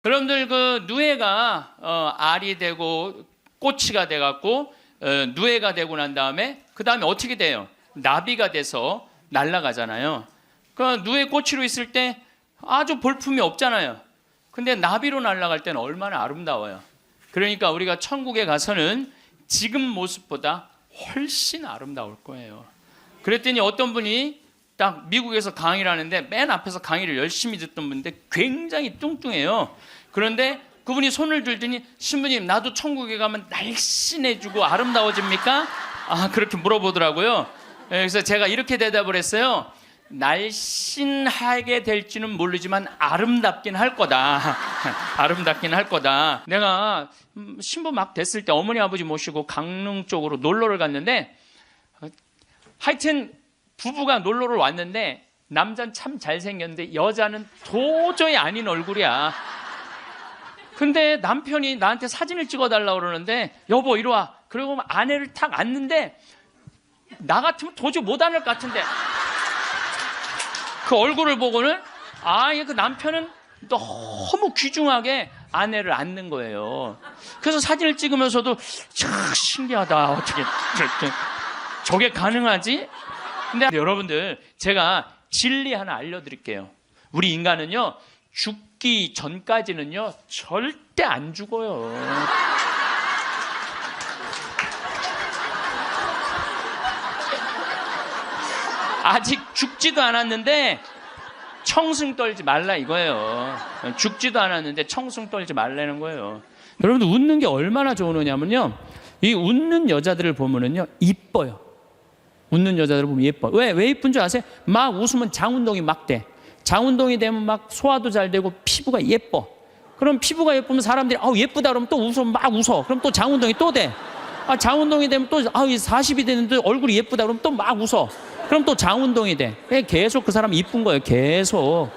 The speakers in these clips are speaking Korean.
여러분들 그 누에가 알이 되고 꼬치가 돼갖고 누에가 되고 난 다음에 그 다음에 어떻게 돼요? 나비가 돼서 날아가잖아요. 그 누에 꼬치로 있을 때 아주 볼품이 없잖아요. 근데 나비로 날아갈 때는 얼마나 아름다워요. 그러니까 우리가 천국에 가서는 지금 모습보다 훨씬 아름다울 거예요. 그랬더니 어떤 분이 딱 미국에서 강의를 하는데 맨 앞에서 강의를 열심히 듣던 분인데 굉장히 뚱뚱해요. 그런데 그분이 손을 들더니 신부님 나도 천국에 가면 날씬해지고 아름다워집니까? 그렇게 물어보더라고요. 그래서 제가 이렇게 대답을 했어요. 날씬하게 될지는 모르지만 아름답긴 할 거다. 아름답긴 할 거다. 내가 신부 막 됐을 때 어머니 아버지 모시고 강릉 쪽으로 놀러를 갔는데 하여튼 부부가 놀러를 왔는데 남자는 참 잘생겼는데 여자는 도저히 아닌 얼굴이야. 근데 남편이 나한테 사진을 찍어달라고 그러는데 여보 이리 와. 그리고 아내를 탁 안는데 나 같으면 도저히 못 안을 것 같은데 그 얼굴을 보고는 그 남편은 너무 귀중하게 아내를 안는 거예요. 그래서 사진을 찍으면서도 참 신기하다. 어떻게 저게 가능하지? 근데 여러분들 제가 진리 하나 알려드릴게요. 우리 인간은요 죽기 전까지는요 절대 안 죽어요. 아직 죽지도 않았는데 청승 떨지 말라 이거예요. 죽지도 않았는데 청승 떨지 말라는 거예요. 여러분들 웃는 게 얼마나 좋으냐면요 이 웃는 여자들을 보면은요 이뻐요. 웃는 여자들을 보면 예뻐. 왜 이쁜 줄 아세요? 막 웃으면 장운동이 막 돼. 장운동이 되면 막 소화도 잘 되고 피부가 예뻐. 그럼 피부가 예쁘면 사람들이 예쁘다 그러면 또 웃어 막 웃어. 그럼 또 장운동이 또 돼. 장운동이 되면 또 40이 되는데 얼굴이 예쁘다 그러면 또 막 웃어. 그럼 또 장운동이 돼. 계속 그 사람이 이쁜 거예요. 계속.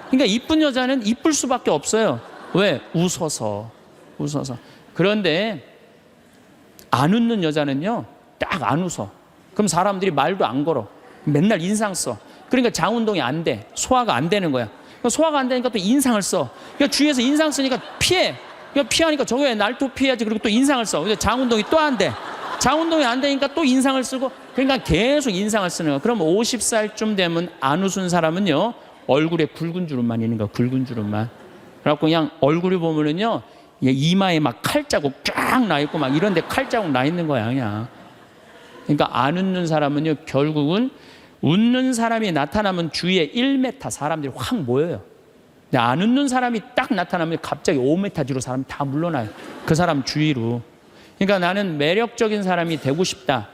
그러니까 이쁜 여자는 이쁠 수밖에 없어요. 왜? 웃어서. 그런데 안 웃는 여자는요 딱 안 웃어. 그럼 사람들이 말도 안 걸어. 맨날 인상 써. 그러니까 장운동이 안 돼. 소화가 안 되는 거야. 소화가 안 되니까 또 인상을 써. 그러니까 주위에서 인상 쓰니까 피해. 그러니까 피하니까 저거 왜 날 또 피해야지. 그리고 또 인상을 써. 근데 장운동이 또 안 돼. 장운동이 안 되니까 또 인상을 쓰고. 그러니까 계속 인상을 쓰는 거야. 그럼 50살쯤 되면 안 웃은 사람은요 얼굴에 굵은 주름만 있는 거야. 굵은 주름만. 그래갖고 그냥 얼굴이 보면은요 이마에 막 칼자국 쫙 나 있고 막 이런데 칼자국 나 있는 거야 그냥. 그러니까 안 웃는 사람은요 결국은 웃는 사람이 나타나면 주위에 1m 사람들이 확 모여요. 근데 안 웃는 사람이 딱 나타나면 갑자기 5m 뒤로 사람이 다 물러나요. 그 사람 주위로. 그러니까 나는 매력적인 사람이 되고 싶다.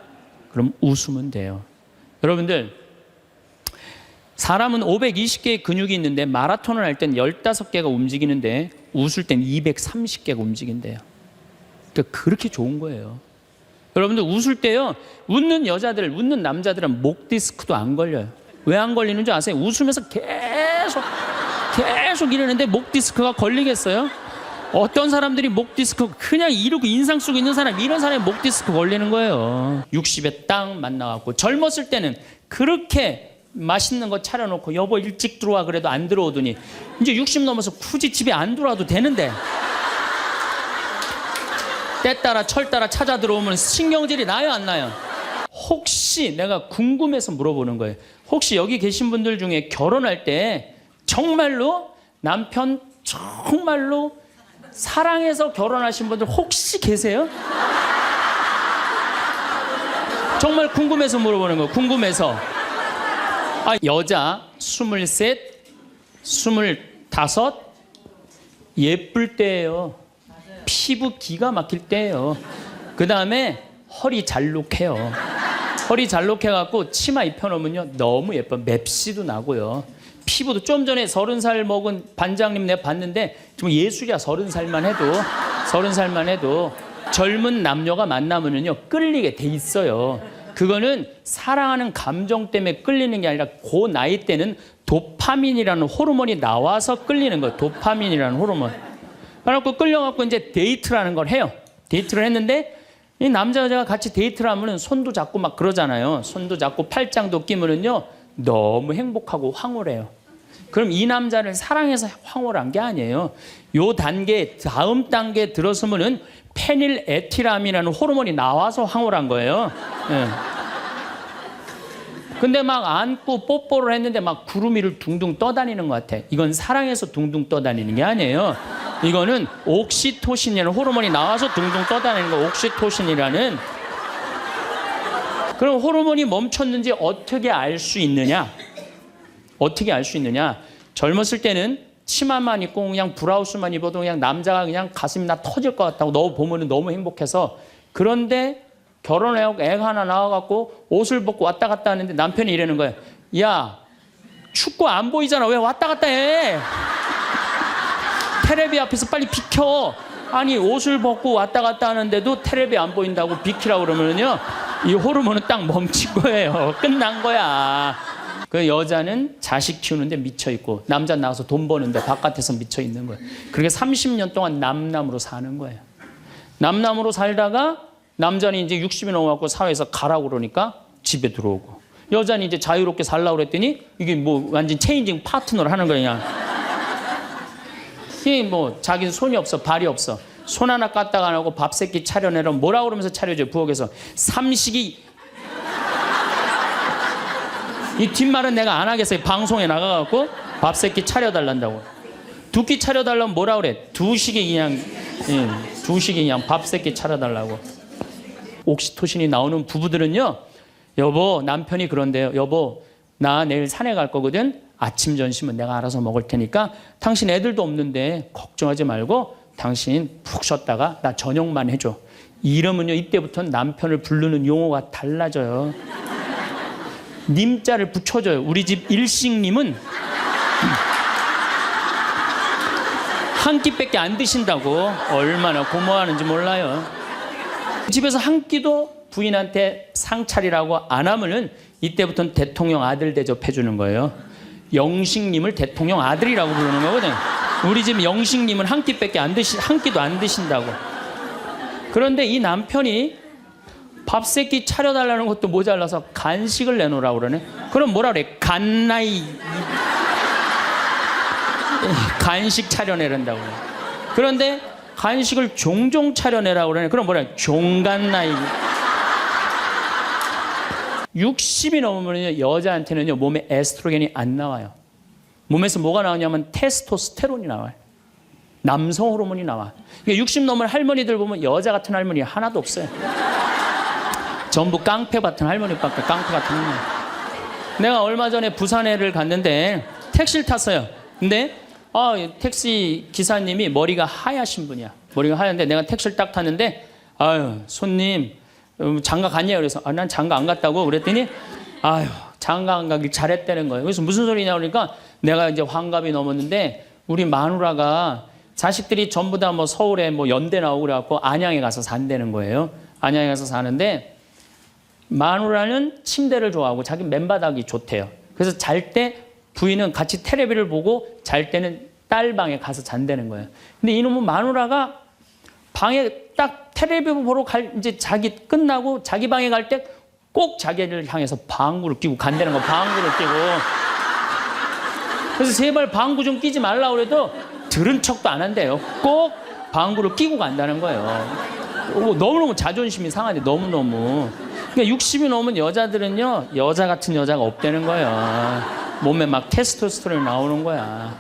그럼 웃으면 돼요. 여러분들 사람은 520개의 근육이 있는데 마라톤을 할 땐 15개가 움직이는데 웃을 땐 230개가 움직인대요. 그러니까 그렇게 좋은 거예요. 여러분들 웃을 때요 웃는 여자들 웃는 남자들은 목 디스크도 안 걸려요. 왜 안 걸리는 줄 아세요? 웃으면서 계속 이러는데 목 디스크가 걸리겠어요? 어떤 사람들이 목 디스크 그냥 이러고 인상 쓰고 있는 사람 이런 사람이 목 디스크 걸리는 거예요. 60에 딱 만나갖고 젊었을 때는 그렇게 맛있는 거 차려놓고 여보 일찍 들어와 그래도 안 들어오더니 이제 60 넘어서 굳이 집에 안 들어와도 되는데 때 따라 철 따라 찾아 들어오면 신경질이 나요 안 나요? 혹시 내가 궁금해서 물어보는 거예요. 혹시 여기 계신 분들 중에 결혼할 때 정말로 남편 정말로 사랑해서 결혼하신 분들 혹시 계세요? 정말 궁금해서 물어보는 거예요. 궁금해서. 여자 23, 25 예쁠 때예요. 피부 기가 막힐 때예요. 그 다음에 허리 잘록해요. 허리 잘록해갖고 치마 입혀놓으면요 너무 예뻐. 맵시도 나고요. 피부도 좀 전에 30살 먹은 반장님 내가 봤는데 정말 예술이야. 30살만 해도 젊은 남녀가 만나면은요 끌리게 돼 있어요. 그거는 사랑하는 감정 때문에 끌리는 게 아니라 그 나이 때는 도파민이라는 호르몬이 나와서 끌리는 거예요. 도파민이라는 호르몬. 그래갖고 끌려갖고 이제 데이트라는 걸 해요. 데이트를 했는데 이 남자 여자가 같이 데이트를 하면은 손도 잡고 막 그러잖아요. 손도 잡고 팔짱도 끼면은요 너무 행복하고 황홀해요. 그럼 이 남자를 사랑해서 황홀한 게 아니에요. 요 단계, 다음 단계에 들어서면은 페닐에틸아민이라는 호르몬이 나와서 황홀한 거예요. 예. 근데 막 안고 뽀뽀를 했는데 막 구름 위를 둥둥 떠다니는 것 같아. 이건 사랑해서 둥둥 떠다니는 게 아니에요. 이거는 옥시토신이라는 호르몬이 나와서 둥둥 떠다니는 거, 옥시토신이라는. 그럼 호르몬이 멈췄는지 어떻게 알 수 있느냐? 어떻게 알 수 있느냐? 젊었을 때는 치마만 입고 그냥 브라우스만 입어도 그냥 남자가 그냥 가슴이 나 터질 것 같다고 너 보면 너무 행복해서. 그런데 결혼해갖고 애가 하나 나와갖고 옷을 벗고 왔다 갔다 하는데 남편이 이러는 거예요. 야, 춥고 안 보이잖아. 왜 왔다 갔다 해? 테레비 앞에서 빨리 비켜. 아니, 옷을 벗고 왔다 갔다 하는데도 테레비 안 보인다고 비키라고 그러면요, 이 호르몬은 딱 멈춘 거예요. 끝난 거야. 그 여자는 자식 키우는데 미쳐있고 남자는 나가서 돈 버는데 바깥에서 미쳐있는 거예요. 그렇게 30년 동안 남남으로 사는 거예요. 남남으로 살다가 남자는 이제 60이 넘어갖고 사회에서 가라고 그러니까 집에 들어오고, 여자는 이제 자유롭게 살라고 그랬더니 이게 뭐 완전 체인징 파트너를 하는 거야. 이게 뭐 자기는 손이 없어, 발이 없어. 손 하나 까딱 안 하고 밥 세끼 차려내라 뭐라고 그러면서 차려줘요. 부엌에서 삼식이. 이 뒷말은 내가 안 하겠어요. 방송에 나가갖고 밥 세끼 차려달란다고. 두 끼 차려달라면 뭐라 그래? 두 식이 그냥, 두 식이 그냥 밥 세끼 차려달라고. 옥시토신이 나오는 부부들은요, 여보, 남편이 그런데요. 여보, 나 내일 산에 갈 거거든. 아침 점심은 내가 알아서 먹을 테니까 당신 애들도 없는데 걱정하지 말고 당신 푹 쉬었다가 나 저녁만 해줘. 이러면요, 이때부터는 남편을 부르는 용어가 달라져요. 님자를 붙여줘요. 우리 집 일식님은 한 끼밖에 안 드신다고. 얼마나 고마워하는지 몰라요. 집에서 한 끼도 부인한테 상 차리라고 안 하면은 이때부터는 대통령 아들 대접해 주는 거예요. 영식님을 대통령 아들이라고 부르는 거거든. 우리 집 영식님은 한 끼밖에 한 끼도 안 드신다고. 그런데 이 남편이 밥 세끼 차려달라는 것도 모자라서 간식을 내놓으라고 그러네. 그럼 뭐라 그래? 간나이. 간식 차려내란다고 그래. 그런데 간식을 종종 차려내라고 그러네. 그럼 뭐라 그래? 종간나이. 60이 넘으면 여자한테는요, 몸에 에스트로겐이 안 나와요. 몸에서 뭐가 나오냐면 테스토스테론이 나와요. 남성 호르몬이 나와. 60 넘은 할머니들 보면 여자 같은 할머니 하나도 없어요. 전부 깡패 같은 할머니밖에. 깡패 같은 할머니. 내가 얼마 전에 부산에를 갔는데 택시를 탔어요. 근데 택시 기사님이 머리가 하얗신 분이야. 머리가 하얀데 내가 택시를 딱 탔는데, 아유, 손님 장가 갔냐? 그래서 난 장가 안 갔다고 그랬더니, 아유, 장가 안 가길 잘했다는 거예요. 그래서 무슨 소리냐 그러니까 내가 이제 환갑이 넘었는데 우리 마누라가 자식들이 전부 다 뭐 서울에 뭐 연대 나오고 그래갖고 안양에 가서 산다는 거예요. 안양에 가서 사는데 마누라는 침대를 좋아하고 자기 맨바닥이 좋대요. 그래서 잘 때 부인은 같이 텔레비를 보고 잘 때는 딸 방에 가서 잔다는 거예요. 근데 이놈은 마누라가 방에 딱 텔레비 보러 이제 자기 끝나고 자기 방에 갈 때 꼭 자기를 향해서 방구를 끼고 간다는 거. 방구를 끼고. 그래서 제발 방구 좀 끼지 말라고 그래도 들은 척도 안 한대요. 꼭 방구를 끼고 간다는 거예요. 너무너무 자존심이 상하네. 너무너무. 그러니까 60이 넘은 여자들은요, 여자 같은 여자가 없다는 거예요. 몸에 막 테스토스테론이 나오는 거야.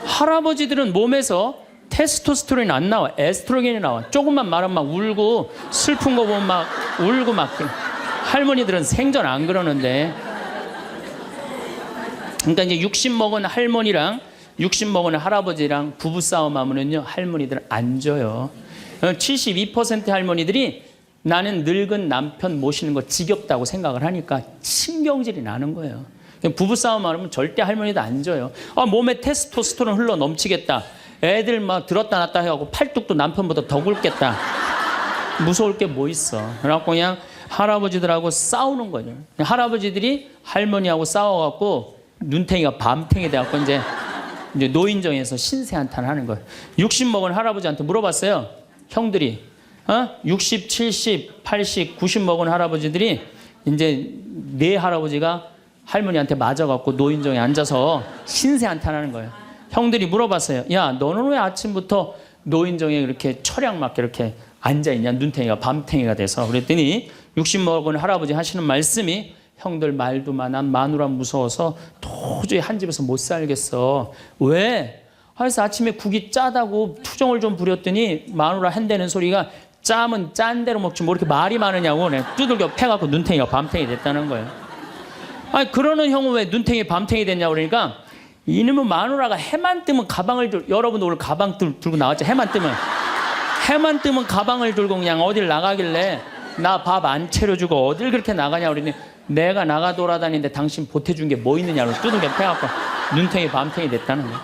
할아버지들은 몸에서 테스토스테론이 안 나와. 에스트로겐이 나와. 조금만 말하면 막 울고, 슬픈 거 보면 막 울고 막. 할머니들은 생전 안 그러는데. 그러니까 이제 60 먹은 할머니랑 60 먹은 할아버지랑 부부싸움 하면은요, 할머니들은 안 져요. 72% 할머니들이 나는 늙은 남편 모시는 거 지겹다고 생각을 하니까 신경질이 나는 거예요. 부부싸움 하면 절대 할머니도 안 져요. 몸에 테스토스테론 흘러 넘치겠다. 애들 막 들었다 놨다 해갖고 팔뚝도 남편보다 더 굵겠다. 무서울 게 뭐 있어. 그래갖고 그냥 할아버지들하고 싸우는 거죠. 할아버지들이 할머니하고 싸워갖고 눈탱이가 밤탱이 돼갖고 이제 노인정에서 신세한탄 하는 거예요. 60 먹은 할아버지한테 물어봤어요. 형들이 60, 70, 80, 90 먹은 할아버지들이 이제 네 할아버지가 할머니한테 맞아갖고 노인정에 앉아서 신세한탄하는 거예요. 형들이 물어봤어요. 야, 너는 왜 아침부터 노인정에 이렇게 철양 맞게 이렇게 앉아있냐? 눈탱이가 밤탱이가 돼서. 그랬더니 60 먹은 할아버지 하시는 말씀이 형들 말도 많아 마누라 무서워서 도저히 한 집에서 못 살겠어. 왜? 그래서 아침에 국이 짜다고 투정을 좀 부렸더니 마누라 한다는 소리가 짜면 짠 대로 먹지 뭐 이렇게 말이 많으냐고 두들겨 패갖고 눈탱이가 밤탱이 됐다는 거예요. 아니 그러는 형은 왜 눈탱이 밤탱이 됐냐고 그러니까 이놈의 마누라가 해만 뜨면 가방을 여러분도 오늘 가방 들고 나왔죠. 해만 뜨면 가방을 들고 그냥 어딜 나가길래 나 밥 안 차려주고 어딜 그렇게 나가냐고 그러니 내가 나가 돌아다니는데 당신 보태준 게 뭐 있느냐고 두들겨 패갖고 눈탱이 밤탱이 됐다는 거예요.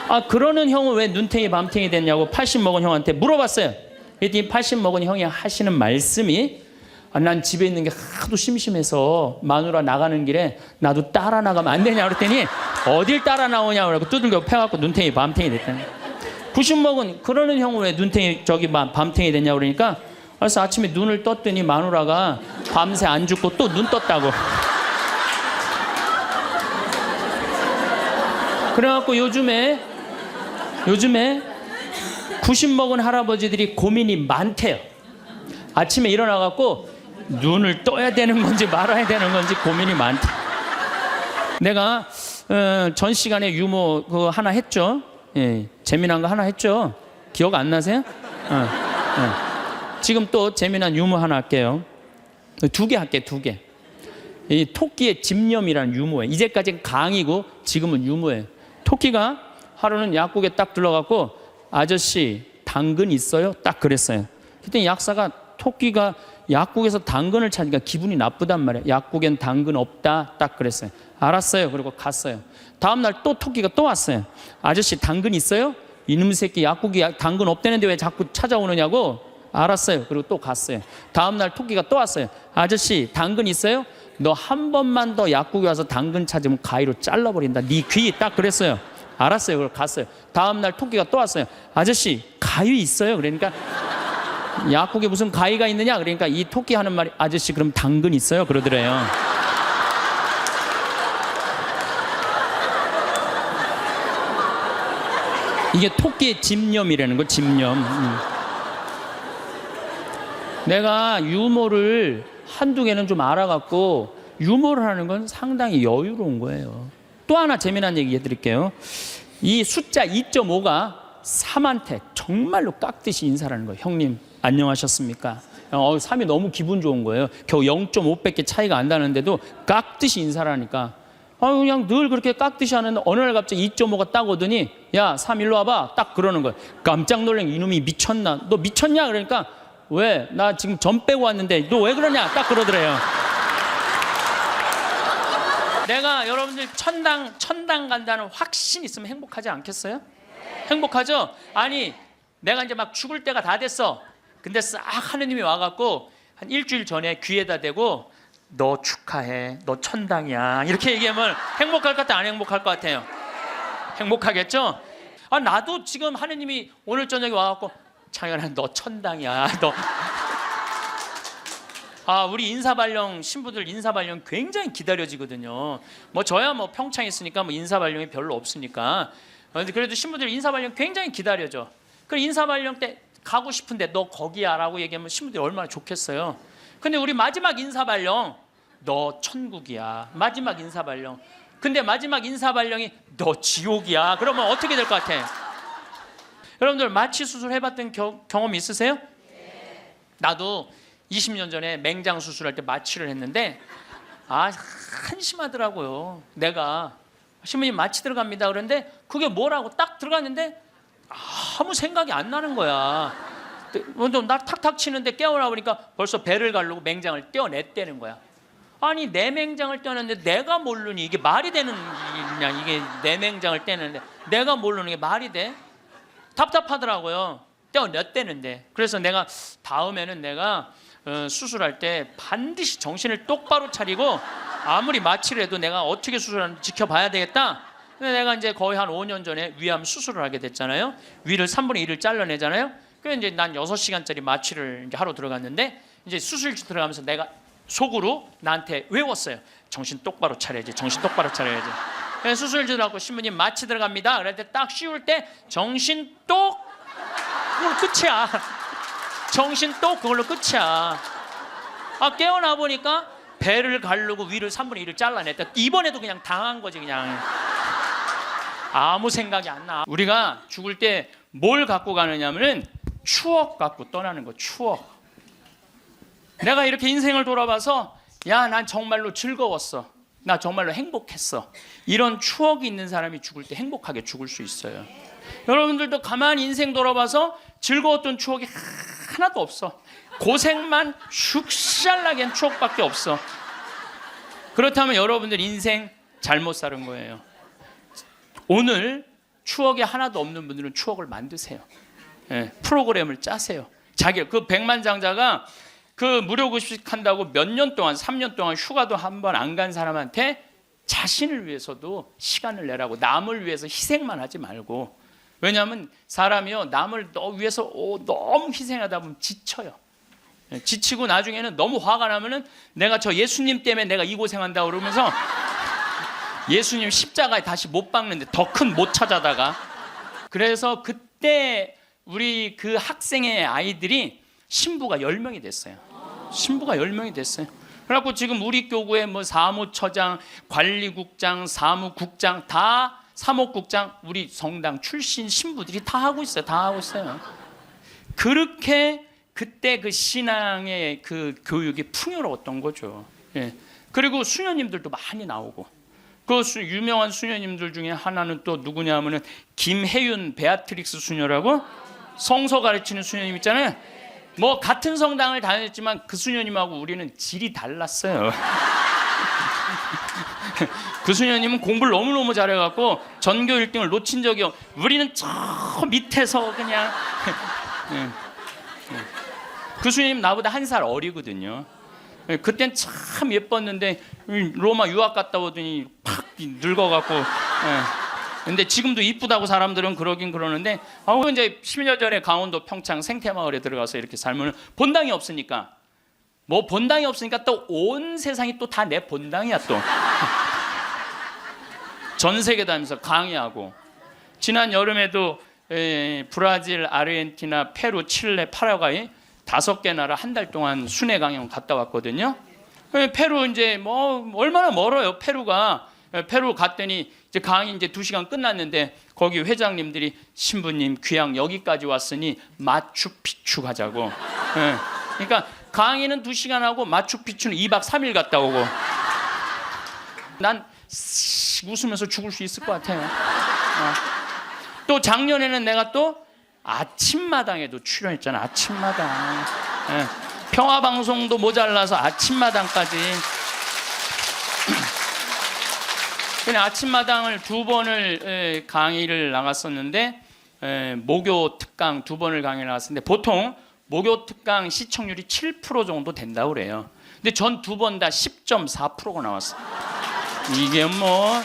아 그러는 형은 왜 눈탱이 밤탱이 됐냐고 80 먹은 형한테 물어봤어요. 그랬더니 80 먹은 형이 하시는 말씀이 난 집에 있는 게 하도 심심해서 마누라 나가는 길에 나도 따라 나가면 안 되냐 그랬더니 어딜 따라 나오냐고 그러고 두들겨 패갖고 눈탱이 밤탱이 됐다는 거예요. 90 먹은 그러는 형은 왜 눈탱이 밤탱이 됐냐고 그러니까 그래서 아침에 눈을 떴더니 마누라가 밤새 안 죽고 또 눈 떴다고. 그래갖고 요즘에 90 먹은 할아버지들이 고민이 많대요. 아침에 일어나갖고 눈을 떠야 되는 건지 말아야 되는 건지 고민이 많대. 내가 전 시간에 유머 그거 하나 했죠. 예, 재미난 거 하나 했죠. 기억 안 나세요? 지금 또 재미난 유머 하나 할게요. 2개 할게, 2개. 이 토끼의 집념이라는 유머예요. 이제까지는 강의고 지금은 유머예요. 토끼가 하루는 약국에 딱 들러갖고 아저씨 당근 있어요? 딱 그랬어요. 그랬더니 약사가 토끼가 약국에서 당근을 찾으니까 기분이 나쁘단 말이에요. 약국엔 당근 없다 딱 그랬어요. 알았어요. 그리고 갔어요. 다음날 또 토끼가 또 왔어요. 아저씨 당근 있어요? 이놈 새끼 약국이 당근 없다는데 왜 자꾸 찾아오느냐고. 알았어요. 그리고 또 갔어요. 다음날 토끼가 또 왔어요. 아저씨 당근 있어요? 너 한 번만 더 약국에 와서 당근 찾으면 가위로 잘라버린다. 네 귀 딱 그랬어요. 알았어요. 그리고 갔어요. 다음날 토끼가 또 왔어요. 아저씨 가위 있어요? 그러니까 약국에 무슨 가위가 있느냐? 그러니까 이 토끼 하는 말이 아저씨 그럼 당근 있어요? 그러더래요. 이게 토끼의 집념이라는 거. 집념. 내가 유머를 한두 개는 좀 알아갖고 유머를 하는 건 상당히 여유로운 거예요. 또 하나 재미난 얘기 해드릴게요. 이 숫자 2.5가 3한테 정말로 깍듯이 인사를 하는 거예요. 형님 안녕하셨습니까? 3이 너무 기분 좋은 거예요. 겨우 0.5밖에 차이가 안 나는데도 깍듯이 인사를 하니까 그냥 늘 그렇게 깍듯이 하는데 어느 날 갑자기 2.5가 딱 오더니 야 3 일로 와봐 딱 그러는 거예요. 깜짝 놀란 이놈이 미쳤나? 너 미쳤냐? 그러니까 왜? 나 지금 점 빼고 왔는데 너 왜 그러냐? 딱 그러더래요. 내가 여러분들 천당 간다는 확신 있으면 행복하지 않겠어요? 행복하죠? 아니 내가 이제 막 죽을 때가 다 됐어. 근데 싹 하느님이 와갖고 한 일주일 전에 귀에다 대고 너 축하해. 너 천당이야. 이렇게 얘기하면 행복할 것 같아? 안 행복할 것 같아요? 행복하겠죠? 나도 지금 하느님이 오늘 저녁에 와갖고 창현아 너 천당이야. 너 우리 인사발령 신부들 인사발령 굉장히 기다려지거든요. 뭐 저야 뭐 평창에 있으니까 뭐 인사발령이 별로 없으니까. 그래도 신부들 인사발령 굉장히 기다려져. 그 인사발령 때 가고 싶은데 너 거기야 라고 얘기하면 신부들이 얼마나 좋겠어요. 근데 우리 마지막 인사발령 너 천국이야. 마지막 인사발령. 근데 마지막 인사발령이 너 지옥이야. 그러면 어떻게 될 것 같아? 여러분들 마취 수술 해봤던 경험 있으세요? 나도 20년 전에 맹장 수술할 때 마취를 했는데 한심하더라고요. 내가 신부님 마취 들어갑니다 그런데 그게 뭐라고 딱 들어갔는데 아무 생각이 안 나는 거야. 나 탁탁 치는데 깨어나 보니까 벌써 배를 가르고 맹장을 떼어냈다는 거야. 아니 내 맹장을 떼었는데 내가 모르니 이게 말이 되는 일이냐. 이게 내 맹장을 떼는데 내가 모르는 게 말이 돼? 답답하더라고요. 떼어냈다는데. 그래서 내가 다음에는 내가 수술할 때 반드시 정신을 똑바로 차리고 아무리 마취를 해도 내가 어떻게 수술하는지 지켜봐야 되겠다. 근데 내가 이제 거의 한 5년 전에 위암 수술을 하게 됐잖아요. 위를 3분의 1을 잘라내잖아요. 그래서 이제 난 6시간짜리 마취를 이제 하러 들어갔는데 이제 수술실 들어가면서 내가 속으로 나한테 외웠어요. 정신 똑바로 차려야지, 정신 똑바로 차려야지. 수술 들어가고 신부님 마취 들어갑니다. 그럴 때 딱 씌울 때 정신 똑, 그걸로 끝이야. 정신 똑, 그걸로 끝이야. 깨어나 보니까 배를 가르고 위를 3분의 1을 잘라냈다. 이번에도 그냥 당한 거지. 그냥 아무 생각이 안 나. 우리가 죽을 때 뭘 갖고 가느냐면은 추억 갖고 떠나는 거. 추억. 내가 이렇게 인생을 돌아봐서 야, 난 정말로 즐거웠어, 나 정말로 행복했어, 이런 추억이 있는 사람이 죽을 때 행복하게 죽을 수 있어요. 여러분들도 가만히 인생 돌아봐서 즐거웠던 추억이 하나도 없어. 고생만 슉샬나게 한 추억밖에 없어. 그렇다면 여러분들 인생 잘못 사는 거예요. 오늘 추억이 하나도 없는 분들은 추억을 만드세요. 프로그램을 짜세요. 자기 그 백만장자가 그 무료급식 한다고 몇 년 동안, 3년 동안 휴가도 한 번 안 간 사람한테 자신을 위해서도 시간을 내라고, 남을 위해서 희생만 하지 말고. 왜냐하면 사람이요, 남을 위해서 너무 희생하다 보면 지쳐요. 지치고 나중에는 너무 화가 나면은 내가 저 예수님 때문에 내가 이 고생한다 그러면서 예수님 십자가에 다시 못 박는데 더 큰 못 찾아다가. 그래서 그때 우리 그 학생의 아이들이 신부가 10명이 됐어요. 신부가 10명이 됐어요. 그래갖고 지금 우리 교구에 뭐 사무처장, 관리국장, 사무국장, 다 사목국장, 우리 성당 출신 신부들이 다 하고 있어요. 다 하고 있어요. 그렇게 그때 그 신앙의 그 교육이 풍요로웠던 거죠. 그리고 수녀님들도 많이 나오고. 그 유명한 수녀님들 중에 하나는 또 누구냐면은 김혜윤 베아트릭스 수녀라고, 성서 가르치는 수녀님 있잖아요. 뭐 같은 성당을 다녔지만 그 수녀님하고 우리는 질이 달랐어요. 그 수녀님은 공부를 너무너무 잘해갖고 전교 1등을 놓친 적이 우리는 저 밑에서 그냥 그 수녀님 나보다 1살 어리거든요. 그땐 참 예뻤는데 로마 유학 갔다 오더니 팍 늙어갖고. 근데 지금도 이쁘다고 사람들은 그러긴 그러는데, 이제 10년 전에 강원도 평창 생태마을에 들어가서 이렇게 살면 본당이 없으니까, 뭐 본당이 없으니까 또 온 세상이 또 다 내 본당이야 또. 전 세계 다니면서 강의하고. 지난 여름에도 브라질, 아르헨티나, 페루, 칠레, 파라과이 5개 나라 한 달 동안 순회 강연 갔다 왔거든요. 페루 이제 뭐 얼마나 멀어요. 페루가. 페루 갔더니 이제 강의 이제 2시간 끝났는데 거기 회장님들이 신부님 귀양 여기까지 왔으니 마추픽추 가자고. 그러니까 강의는 2시간 하고 마추픽추는 2박 3일 갔다 오고. 난 웃으면서 죽을 수 있을 것 같아요. 또 작년에는 내가 또 아침마당에도 출연했잖아. 아침마당. 평화방송도 모자라서 아침마당까지. 그냥 아침마당을 2번을 강의를 나갔었는데, 목요 특강 2번을 강의를 나갔었는데 보통 목요 특강 시청률이 7% 정도 된다고 그래요. 근데 전 2번 다 10.4%가 나왔어요. 이게 뭐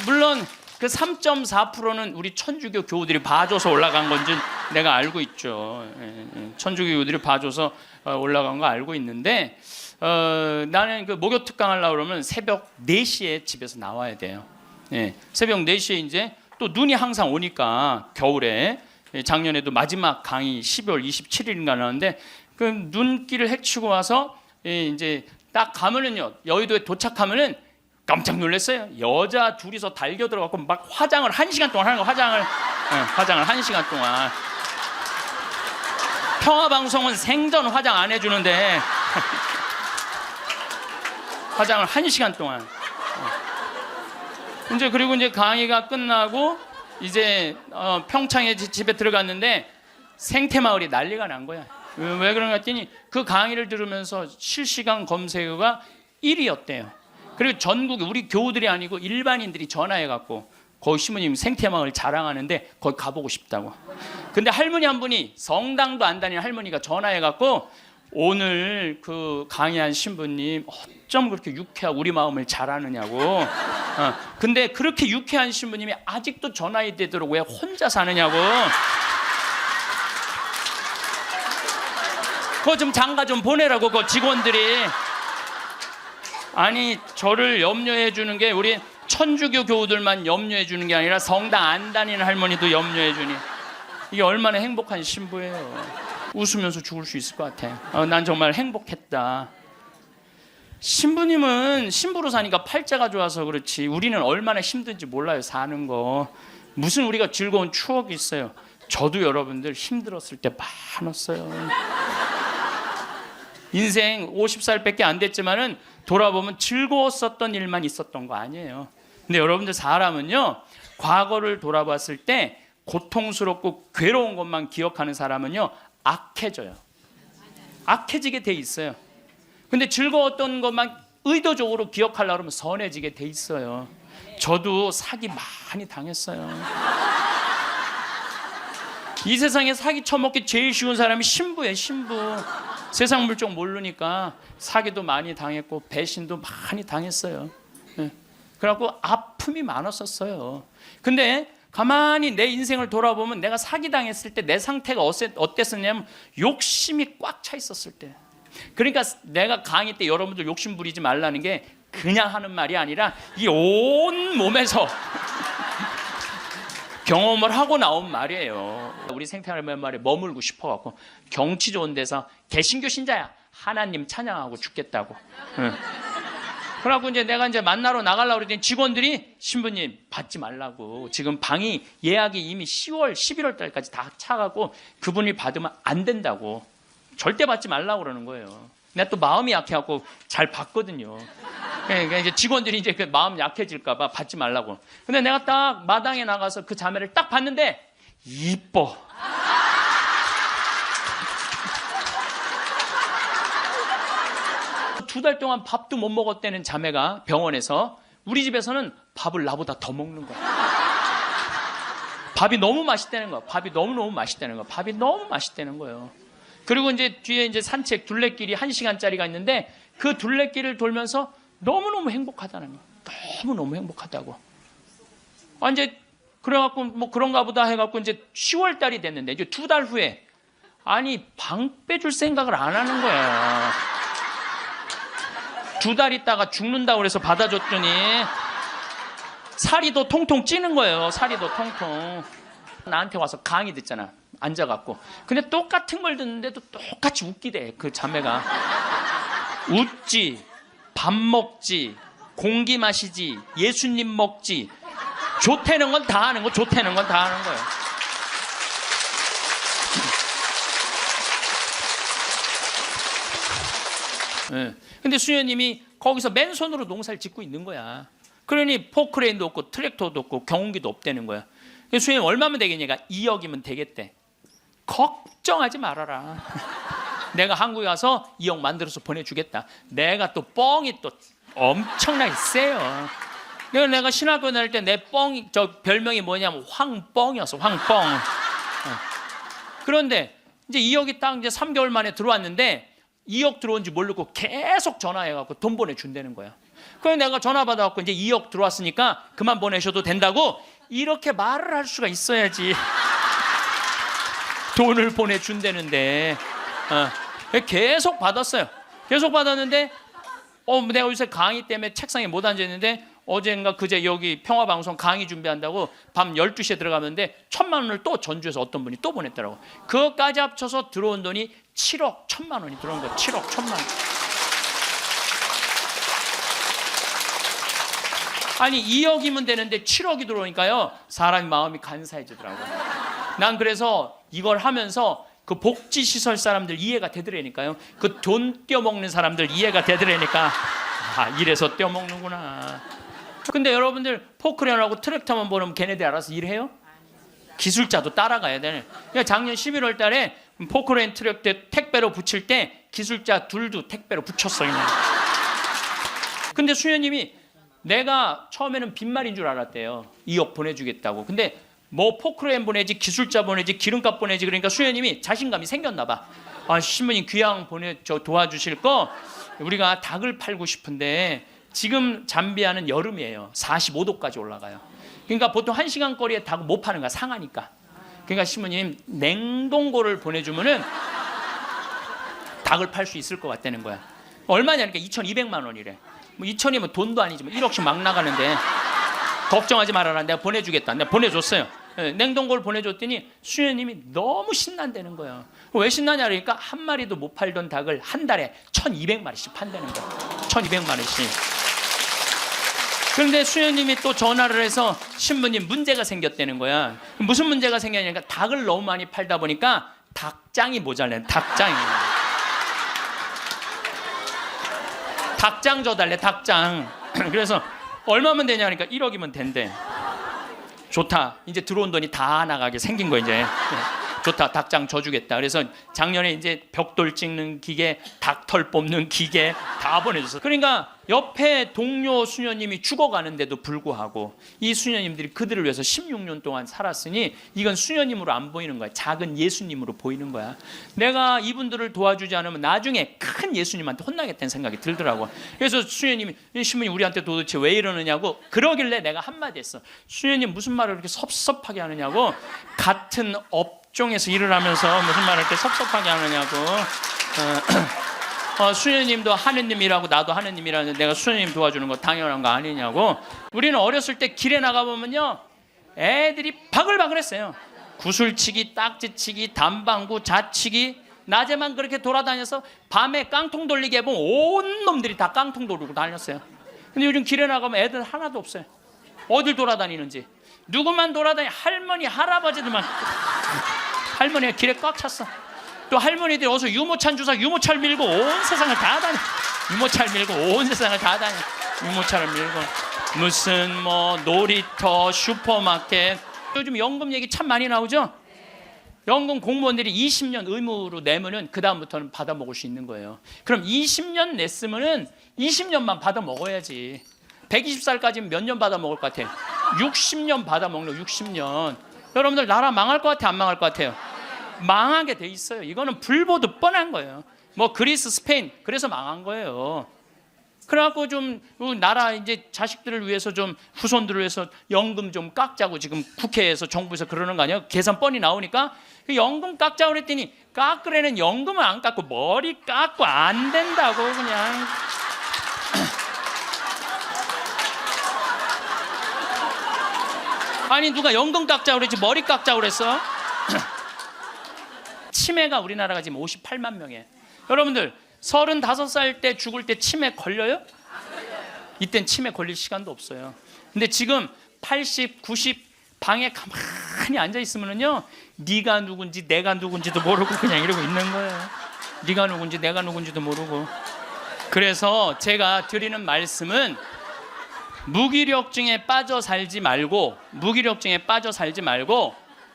물론 그 3.4%는 우리 천주교 교우들이 봐줘서 올라간 건지 내가 알고 있죠. 천주교 교우들이 봐줘서 올라간 거 알고 있는데, 나는 그 목요 특강 하려고 그러면 새벽 4시에 집에서 나와야 돼요. 새벽 4시에 이제 또 눈이 항상 오니까 겨울에, 작년에도 마지막 강의 12월 27일인가 나왔는데 그 눈길을 헤치고 와서 이제 딱 가면은요, 여의도에 도착하면은 깜짝 놀랐어요. 여자 둘이서 달겨 들어가고 막 화장을 1시간 동안 하는 거. 화장을 1시간 동안. 평화방송은 생전 화장 안 해주는데 화장을 1시간 동안. 이제 그리고 이제 강의가 끝나고 이제 평창에 집에 들어갔는데 생태마을이 난리가 난 거야. 왜 그런가 했더니 그 강의를 들으면서 실시간 검색어가 1위였대요. 그리고 전국에 우리 교우들이 아니고 일반인들이 전화해갖고 거기 신부님 생태마을 자랑하는데 거기 가보고 싶다고. 근데 할머니 한 분이, 성당도 안 다니는 할머니가 전화해갖고 오늘 그 강의한 신부님 어쩜 그렇게 유쾌하고 우리 마음을 잘 아느냐고. 근데 그렇게 유쾌한 신부님이 아직도 전화해 되도록 왜 혼자 사느냐고. 그거 좀 장가 좀 보내라고 그 직원들이. 아니 저를 염려해 주는 게 우리 천주교 교우들만 염려해 주는 게 아니라 성당 안 다니는 할머니도 염려해 주니 이게 얼마나 행복한 신부예요. 웃으면서 죽을 수 있을 것 같아. 난 정말 행복했다. 신부님은 신부로 사니까 팔자가 좋아서 그렇지 우리는 얼마나 힘든지 몰라요. 사는 거 무슨 우리가 즐거운 추억이 있어요. 저도 여러분들 힘들었을 때 많았어요. 인생 50살밖에 안 됐지만은 돌아보면 즐거웠었던 일만 있었던 거 아니에요. 근데 여러분들 사람은요 과거를 돌아봤을 때 고통스럽고 괴로운 것만 기억하는 사람은요 악해져요. 악해지게 돼 있어요. 근데 즐거웠던 것만 의도적으로 기억하려고 하면 선해지게 돼 있어요. 저도 사기 많이 당했어요. 이 세상에 사기 쳐먹기 제일 쉬운 사람이 신부예요. 신부. 세상 물정 모르니까 사기도 많이 당했고 배신도 많이 당했어요. 그래갖고 아픔이 많았었어요. 근데 가만히 내 인생을 돌아보면 내가 사기당했을 때 내 상태가 어땠었냐면 욕심이 꽉 차 있었을 때. 그러니까 내가 강의 때 여러분들 욕심 부리지 말라는 게 그냥 하는 말이 아니라 이 온 몸에서 경험을 하고 나온 말이에요. 우리 생태할 말에 머물고 싶어갖고 경치 좋은 데서 개신교 신자야 하나님 찬양하고 죽겠다고. 그래갖고 이제 내가 이제 만나러 나가려고 그랬더니 직원들이 신부님 받지 말라고 지금 방이 예약이 이미 10월 11월 달까지 다 차가고 그분이 받으면 안 된다고 절대 받지 말라고 그러는 거예요. 내가 또 마음이 약해갖고 잘 받거든요. 그러니까 이제 직원들이 이제 그 마음 약해질까봐 받지 말라고. 근데 내가 딱 마당에 나가서 그 자매를 딱 봤는데 이뻐. 두 달 동안 밥도 못 먹었다는 자매가 병원에서 우리 집에서는 밥을 나보다 더 먹는 거야. 밥이 너무 맛있다는 거야. 밥이 너무너무 맛있다는 거야. 밥이 너무 맛있다는 거예요. 그리고 이제 뒤에 이제 산책 둘레길이 1시간짜리가 있는데 그 둘레길을 돌면서 너무너무 행복하다는 거야. 너무너무 행복하다고. 이제 그래갖고 뭐 그런가 보다 해갖고 이제 10월 달이 됐는데 이제 2달 후에 아니 방 빼줄 생각을 안 하는 거야. 2달 있다가 죽는다고 그래서 받아줬더니 살이 더 통통 찌는 거예요. 살이 더 통통. 나한테 와서 강의 듣잖아. 앉아갖고. 근데 똑같은 걸 듣는데도 똑같이 웃기대. 그 자매가. 웃지. 밥 먹지. 공기 마시지. 예수님 먹지. 좋다는 건 다 하는 거. 좋다는 건 다 하는 거예요. 네. 근데 수녀님이 거기서 맨손으로 농사를 짓고 있는 거야. 그러니 포크레인도 없고 트랙터도 없고 경운기도 없다는 거야. 수녀님 얼마면 되겠냐가 2억이면 되겠대. 걱정하지 말아라. 내가 한국에 가서 2억 만들어서 보내주겠다. 내가 또 뻥이 또 엄청나게 세요. 내가 신학교 다닐 때 내 뻥이 저 별명이 뭐냐면 황뻥이었어. 황뻥. 그런데 이제 2억이 딱 이제 3개월 만에 들어왔는데 2억 들어온지 모르고 계속 전화해갖고 돈 보내준다는 거야. 그래서 내가 전화 받아갖고 이제 2억 들어왔으니까 그만 보내셔도 된다고 이렇게 말을 할 수가 있어야지. 돈을 보내준다는데 계속 받았어요. 계속 받았는데 내가 요새 강의 때문에 책상에 못 앉았는데 어젠가 그제 여기 평화방송 강의 준비한다고 밤 12시에 들어가는데 1,000만 원을 또 전주에서 어떤 분이 또 보냈더라고. 그것까지 합쳐서 들어온 돈이 7억 1,000만 원이 들어온 거야. 7억 1,000만 원. 아니 2억이면 되는데 7억이 들어오니까요. 사람이 마음이 간사해지더라고요. 난 그래서 이걸 하면서 그 복지시설 사람들 이해가 되더라니까요. 그 돈 떼어먹는 사람들 이해가 되더라니까. 이래서 떼어먹는구나. 근데 여러분들 포크레인하고 트랙터만 보면 걔네들 알아서 일해요? 기술자도 따라가야 되네. 그러니까 작년 11월 달에 포크레인 트랙터 택배로 붙일 때 기술자 둘도 택배로 붙였어요. 근데 수녀님이 내가 처음에는 빈말인 줄 알았대요. 2억 보내주겠다고. 근데 뭐 포크레인 보내지 기술자 보내지 기름값 보내지 그러니까 수녀님이 자신감이 생겼나 봐. 신부님 귀양 도와주실 거 우리가 닭을 팔고 싶은데 지금 잠비아는 여름이에요. 45도까지 올라가요. 그러니까 보통 1시간 거리에 닭을 못 파는 거야. 상하니까. 그러니까 신부님 냉동고를 보내주면은 닭을 팔 수 있을 것 같다는 거야. 얼마냐니까 2,200만 원이래. 뭐 2,000이면 돈도 아니지만 1억씩 막 나가는데 걱정하지 말아라. 내가 보내주겠다. 내가 보내줬어요. 냉동고를 보내줬더니 수녀님이 너무 신난다는 거예요. 왜 신나냐 그러니까 한 마리도 못 팔던 닭을 한 달에 1,200마리씩 판다는 거예요. 1,200마리씩. 그런데 수녀님이 또 전화를 해서 신부님 문제가 생겼다는 거야. 무슨 문제가 생겼냐니까 닭을 너무 많이 팔다 보니까 닭장이 모자라네. 닭장이. 닭장 줘달래. 닭장. 그래서 얼마면 되냐니까 1억이면 된대. 좋다. 이제 들어온 돈이 다 나가게 생긴 거 이제. 좋다. 닭장 줘주겠다. 그래서 작년에 이제 벽돌 찍는 기계, 닭털 뽑는 기계 다 보내줬어. 그러니까 옆에 동료 수녀님이 죽어가는데도 불구하고 이 수녀님들이 그들을 위해서 16년 동안 살았으니 이건 수녀님으로 안 보이는 거야. 작은 예수님으로 보이는 거야. 내가 이분들을 도와주지 않으면 나중에 큰 예수님한테 혼나겠다는 생각이 들더라고. 그래서 수녀님이 신부님 우리한테 도대체 왜 이러느냐고 그러길래 내가 한마디 했어. 수녀님 무슨 말을 그렇게 섭섭하게 하느냐고. 같은 업종에서 일을 하면서 무슨 말을 이렇게 섭섭하게 하느냐고. 수녀님도 하느님이라고 나도 하느님이라는데 내가 수녀님 도와주는 거 당연한 거 아니냐고. 우리는 어렸을 때 길에 나가보면요 애들이 바글바글했어요. 구슬치기, 딱지치기, 담방구, 자치기. 낮에만 그렇게 돌아다녀서 밤에 깡통 돌리기 해보면 온 놈들이 다 깡통 돌리고 다녔어요. 근데 요즘 길에 나가면 애들 하나도 없어요. 어딜 돌아다니는지. 누구만 돌아다니 할머니 할아버지들만. 할머니가 길에 꽉 찼어. 또 할머니들이 어서 유모찬 주사 유모차를 밀고 온 세상을 다 다녀. 유모차를 밀고 온 세상을 다 다녀. 유모차를 밀고 무슨 뭐 놀이터 슈퍼마켓. 요즘 연금 얘기 참 많이 나오죠. 연금 공무원들이 20년 의무로 내면은 그 다음부터는 받아 먹을 수 있는 거예요. 그럼 20년 냈으면은 20년만 받아 먹어야지. 120살까지는 몇 년 받아 먹을 것 같아요? 60년 받아 먹는 거. 60년. 여러분들 나라 망할 것 같아 안 망할 것 같아요? 망하게 돼 있어요. 이거는 불보듯 뻔한 거예요. 뭐 그리스, 스페인 그래서 망한 거예요. 그래갖고 좀 나라 이제 자식들을 위해서 좀 후손들을 위해서 연금 좀 깎자고 지금 국회에서 정부에서 그러는 거 아니에요? 계산 뻔히 나오니까 그 연금 깎자고 그랬더니 깎으려는 연금은 안 깎고 머리 깎고 안 된다고 그냥. 아니 누가 연금 깎자고 그랬지 머리 깎자고 그랬어? 치매가 우리나라가 지금 58만 명이에요. 여러분들 35살 때 죽을 때 치매 걸려요? 이땐 치매 걸릴 시간도 없어요. 근데 지금 80, 90 방에 가만히 앉아 있으면요 네가 누군지 내가 누군지도 모르고 그냥 이러고 있는 거예요. 네가 누군지 내가 누군지도 모르고. 그래서 제가 드리는 말씀은 무기력증에 빠져 살지 말고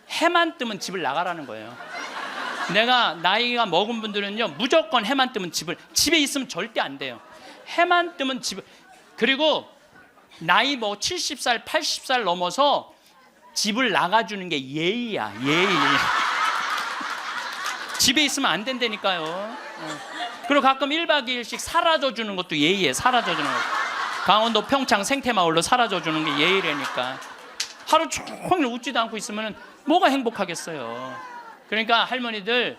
해만 뜨면 집을 나가라는 거예요. 내가 나이가 먹은 분들은요 무조건 해만 뜨면 집에 있으면 절대 안 돼요. 해만 뜨면 집을. 그리고 나이 뭐 70살 80살 넘어서 집을 나가주는 게 예의야. 예의. 집에 있으면 안 된다니까요. 그리고 가끔 1박 2일씩 사라져주는 것도 예의에. 사라져주는 거. 강원도 평창 생태마을로 사라져주는 게 예의라니까. 하루 종일 웃지도 않고 있으면 뭐가 행복하겠어요. 그러니까 할머니들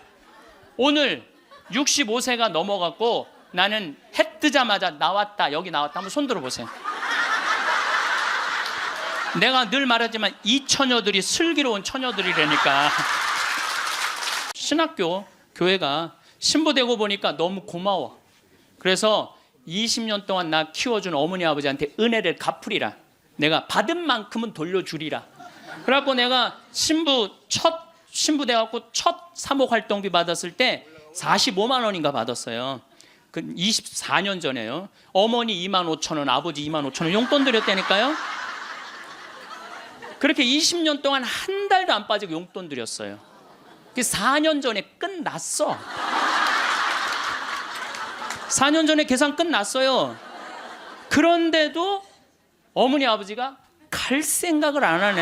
오늘 65세가 넘어갔고 나는 해 뜨자마자 나왔다 여기 나왔다 한번 손 들어보세요. 내가 늘 말하지만 이 처녀들이 슬기로운 처녀들이라니까. 신학교 교회가 신부되고 보니까 너무 고마워. 그래서 20년 동안 나 키워준 어머니 아버지한테 은혜를 갚으리라. 내가 받은 만큼은 돌려주리라. 그래갖고 내가 신부 돼갖고 첫 사목 활동비 받았을 때 45만 원인가 받았어요. 그 24년 전에요. 어머니 25,000원, 아버지 25,000원 용돈 드렸다니까요. 그렇게 20년 동안 한 달도 안 빠지고 용돈 드렸어요. 그 4년 전에 끝났어. 4년 전에 계산 끝났어요. 그런데도 어머니 아버지가 갈 생각을 안 하네.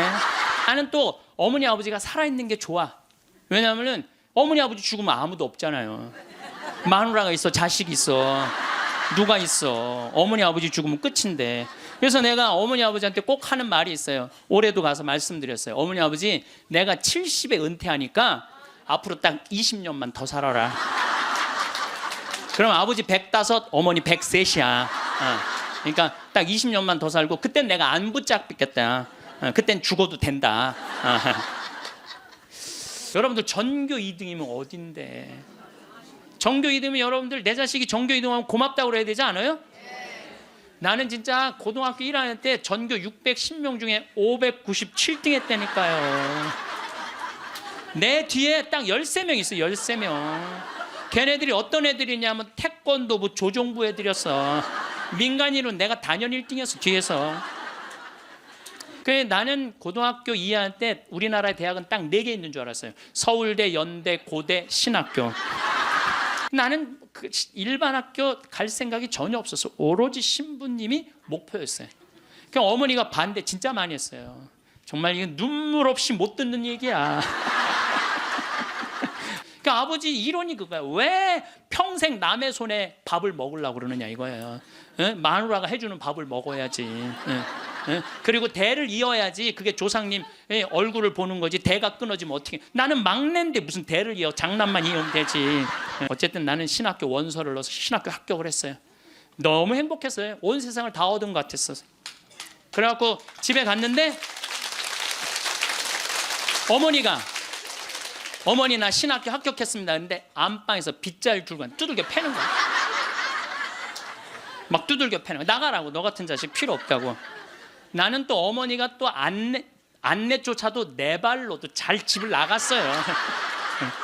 나는 또 어머니 아버지가 살아있는 게 좋아. 왜냐하면 어머니 아버지 죽으면 아무도 없잖아요. 마누라가 있어, 자식이 있어, 누가 있어. 어머니 아버지 죽으면 끝인데. 그래서 내가 어머니 아버지한테 꼭 하는 말이 있어요. 올해도 가서 말씀드렸어요. 어머니 아버지 내가 70에 은퇴하니까 앞으로 딱 20년만 더 살아라. 그럼 아버지 105, 어머니 103이야. 그러니까 딱 20년만 더 살고 그땐 내가 안 붙잡겠다. 그땐 죽어도 된다. 여러분들 전교 2등이면 어딘데? 전교 2등이면 여러분들 내 자식이 전교 2등하면 고맙다고 그래야 되지 않아요? 나는 진짜 고등학교 1학년 때 전교 610명 중에 597등 했다니까요. 내 뒤에 딱 13명 있어요. 13명. 걔네들이 어떤 애들이냐면 태권도부 조종부 애들이었어. 민간인으로 내가 단연 1등이었어. 뒤에서. 그래 나는 고등학교 2학년 때 우리나라의 대학은 딱 4개 있는 줄 알았어요. 서울대, 연대, 고대, 신학교. 나는 그 일반 학교 갈 생각이 전혀 없었어. 오로지 신부님이 목표였어요. 그러니까 어머니가 반대 진짜 많이 했어요. 정말 이건 눈물 없이 못 듣는 얘기야. 그러니까 아버지 이론이 그거야. 왜 평생 남의 손에 밥을 먹으려고 그러느냐 이거예요. 마누라가 해주는 밥을 먹어야지. 그리고 대를 이어야지. 그게 조상님 얼굴을 보는 거지. 대가 끊어지면 어떻게. 나는 막내인데 무슨 대를 이어. 장남만 이으면 되지. 어쨌든 나는 신학교 원서를 넣어서 신학교 합격을 했어요. 너무 행복했어요. 온 세상을 다 얻은 것 같았어요. 그래갖고 집에 갔는데 어머니 나 신학교 합격했습니다. 근데 안방에서 빗자루 들고 두들겨 패는 거야. 막 두들겨 패는 거야. 나가라고. 너 같은 자식 필요 없다고. 나는 또 어머니가 또 안내조차도 내 발로도 잘 집을 나갔어요.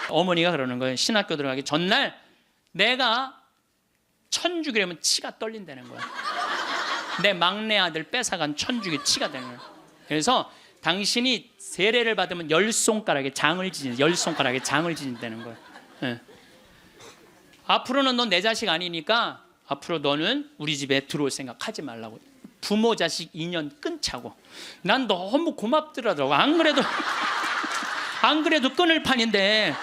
어머니가 그러는 거예요. 신학교 들어가기 전날 내가 천주기라면 치가 떨린다는 거야. 내 막내 아들 뺏어간 천주기 치가 되는 거야. 그래서 당신이 세례를 받으면 10손가락에 장을 지진다는 거야. 앞으로는 넌 내 자식 아니니까 앞으로 너는 우리 집에 들어올 생각 하지 말라고. 부모 자식 인연 끊자고. 난 너무 고맙더라고. 안 그래도 끊을 판인데.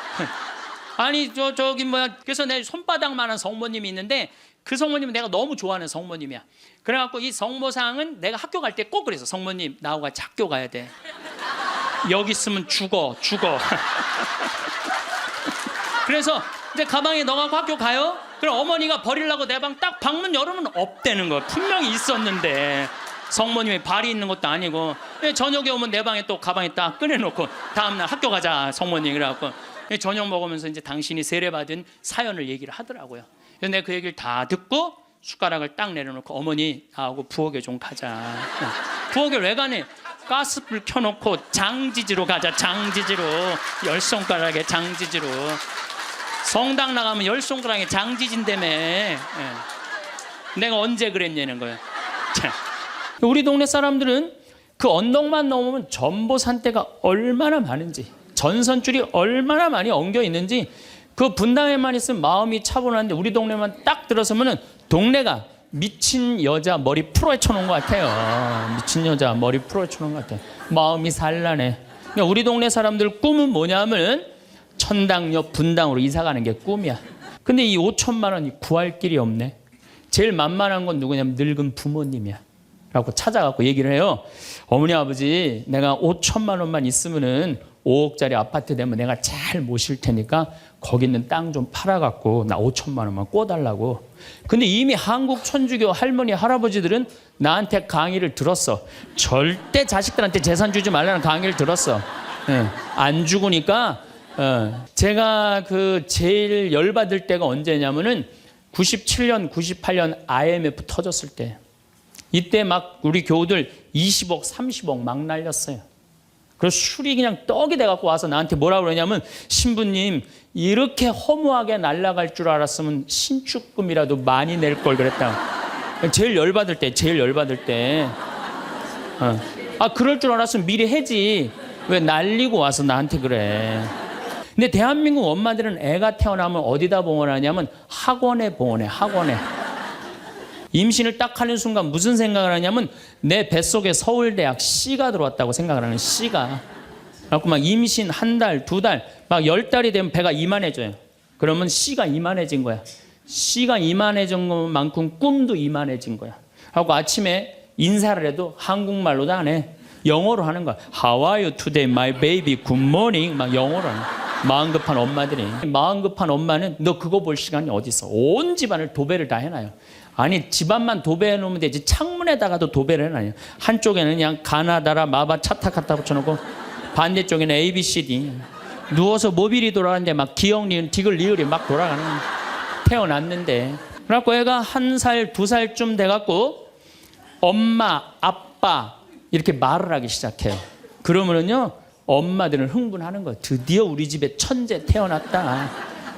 아니 저기 뭐야. 그래서 내 손바닥만한 성모님이 있는데 그 성모님은 내가 너무 좋아하는 성모님이야. 그래갖고 이 성모상은 내가 학교 갈 때 꼭 그래서 성모님 나하고 같이 학교 가야 돼. 여기 있으면 죽어. 그래서 이제 가방에 넣어갖고 학교 가요. 그럼 어머니가 버리려고 내 방 딱 방문 열으면 없대는 거야. 분명히 있었는데 성모님이 발이 있는 것도 아니고. 저녁에 오면 내 방에 또 가방에 딱 꺼내놓고 다음날 학교 가자 성모님. 그래갖고 저녁 먹으면서 이제 당신이 세례받은 사연을 얘기를 하더라고요. 그래서 내가 그 얘기를 다 듣고 숟가락을 딱 내려놓고 어머니 나하고 부엌에 좀 가자. 부엌에 왜 가니? 가스불 켜놓고 장지지로 가자. 장지지로 10손가락에 장지지로. 성당 나가면 10손가락에 장지진다며. 내가 언제 그랬냐는 거예요. 우리 동네 사람들은 그 언덕만 넘으면 전보산대가 얼마나 많은지, 전선줄이 얼마나 많이 엉겨 있는지 그 분당에만 있으면 마음이 차분한데 우리 동네만 딱 들어서면 동네가 미친 여자 머리 풀어헤쳐 놓은 것 같아요. 미친 여자 머리 풀어헤쳐 놓은 것 같아요. 마음이 산란해. 그러니까 우리 동네 사람들 꿈은 뭐냐면 천당역 분당으로 이사 가는 게 꿈이야. 근데 이 5천만 원이 구할 길이 없네. 제일 만만한 건 누구냐면 늙은 부모님이야. 라고 찾아갖고 얘기를 해요. 어머니 아버지 내가 5천만 원만 있으면은 5억짜리 아파트 되면 내가 잘 모실 테니까 거기 있는 땅 좀 팔아갖고 나 5천만 원만 꿔달라고. 근데 이미 한국 천주교 할머니 할아버지들은 나한테 강의를 들었어. 절대 자식들한테 재산 주지 말라는 강의를 들었어. 안 죽으니까. 제가 그 제일 열받을 때가 언제냐면은 97년 98년 IMF 터졌을 때. 이때 막 우리 교우들 20억 30억 막 날렸어요. 그래서 술이 그냥 떡이 돼갖고 와서 나한테 뭐라 그러냐면 신부님 이렇게 허무하게 날아갈 줄 알았으면 신축금이라도 많이 낼 걸 그랬다. 제일 열받을 때. 그럴 줄 알았으면 미리 해지. 왜 날리고 와서 나한테 그래. 근데 대한민국 엄마들은 애가 태어나면 어디다 봉헌하냐면 학원에 봉헌해. 학원에. 임신을 딱 하는 순간 무슨 생각을 하냐면 내 뱃속에 서울대학 C가 들어왔다고 생각을 하는. C가. 그래갖고 막 임신 한 달, 두 달, 막 10달이 되면 배가 이만해져요. 그러면 C가 이만해진 거야. C가 이만해진 것만큼 꿈도 이만해진 거야. 하고 아침에 인사를 해도 한국말로도 안 해. 영어로 하는 거야. How are you today, my baby? Good morning. 막 영어로 하는 거야. 마음 급한 엄마들이. 마음 급한 엄마는 너 그거 볼 시간이 어디 있어. 온 집안을 도배를 다 해놔요. 아니 집안만 도배해 놓으면 되지 창문에다가도 도배를 해놔요. 한쪽에는 그냥 가나다라 마바 차타 갖다 붙여놓고 반대쪽에는 ABCD. 누워서 모빌이 돌아가는데 막 기억 니은 디귿 리을이 막 돌아가는 거예요. 태어났는데. 그래갖고 애가 1살 2살쯤 돼갖고 엄마 아빠 이렇게 말을 하기 시작해요. 그러면은요 엄마들은 흥분하는 거예요. 드디어 우리 집에 천재 태어났다.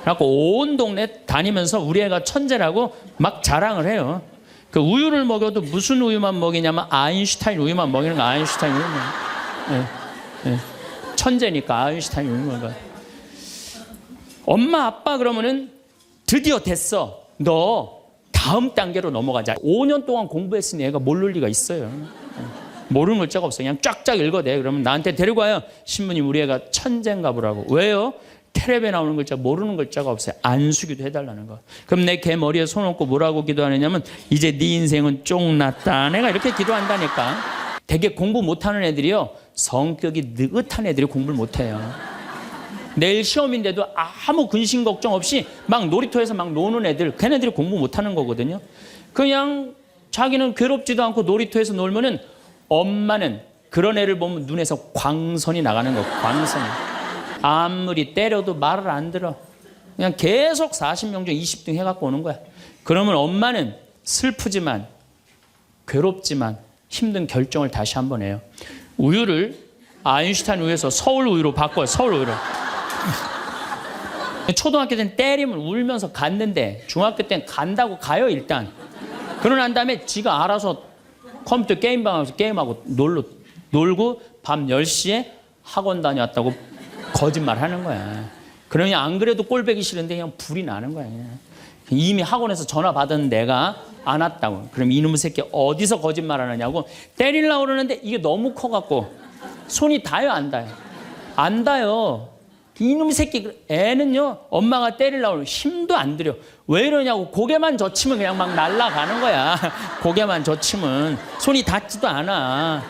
그래갖고 온 동네 다니면서 우리 애가 천재라고 막 자랑을 해요. 그 우유를 먹여도 무슨 우유만 먹이냐면 아인슈타인 우유만 먹이는 거. 아인슈타인 우유만. 예, 예. 천재니까 아인슈타인 우유만 먹어. 엄마 아빠 그러면은 드디어 됐어. 너 다음 단계로 넘어가자. 5년 동안 공부했으니 애가 모를 리가 있어요. 모르는 글자가 없어. 그냥 쫙쫙 읽어대. 그러면 나한테 데리고 와요. 신부님 우리 애가 천재인가 보라고. 왜요? 텔레비에 나오는 글자 모르는 글자가 없어요. 안수기도 해달라는 거. 그럼 내 개 머리에 손 얹고 뭐라고 기도하느냐면 이제 네 인생은 쫑났다. 내가 이렇게 기도한다니까. 되게 공부 못하는 애들이요. 성격이 느긋한 애들이 공부를 못해요. 내일 시험인데도 아무 근심 걱정 없이 막 놀이터에서 막 노는 애들, 걔네들이 공부 못하는 거거든요. 그냥 자기는 괴롭지도 않고 놀이터에서 놀면은 엄마는 그런 애를 보면 눈에서 광선이 나가는 거. 광선이. 아무리 때려도 말을 안 들어. 그냥 계속 40명 중 20등 해갖고 오는 거야. 그러면 엄마는 슬프지만 괴롭지만 힘든 결정을 다시 한번 해요. 우유를 아인슈타인 우유에서 서울 우유로 바꿔요. 서울 우유로. 초등학교 때는 때리면 울면서 갔는데 중학교 때는 간다고 가요 일단. 그러고 난 다음에 지가 알아서 컴퓨터 게임방에서 게임하고 놀고 밤 10시에 학원 다녀왔다고 거짓말 하는 거야. 그러니 안 그래도 꼴배기 싫은데 그냥 불이 나는 거야. 그냥. 이미 학원에서 전화 받은 내가 안 왔다고. 그럼 이놈의 새끼 어디서 거짓말 하느냐고 때리려고 그러는데 이게 너무 커갖고 손이 닿아요 안 닿아요? 안 닿아요. 이놈의 새끼 애는요 엄마가 때리려고 하면 힘도 안 들여. 왜 이러냐고 고개만 젖히면 그냥 막 날아가는 거야. 고개만 젖히면 손이 닿지도 않아.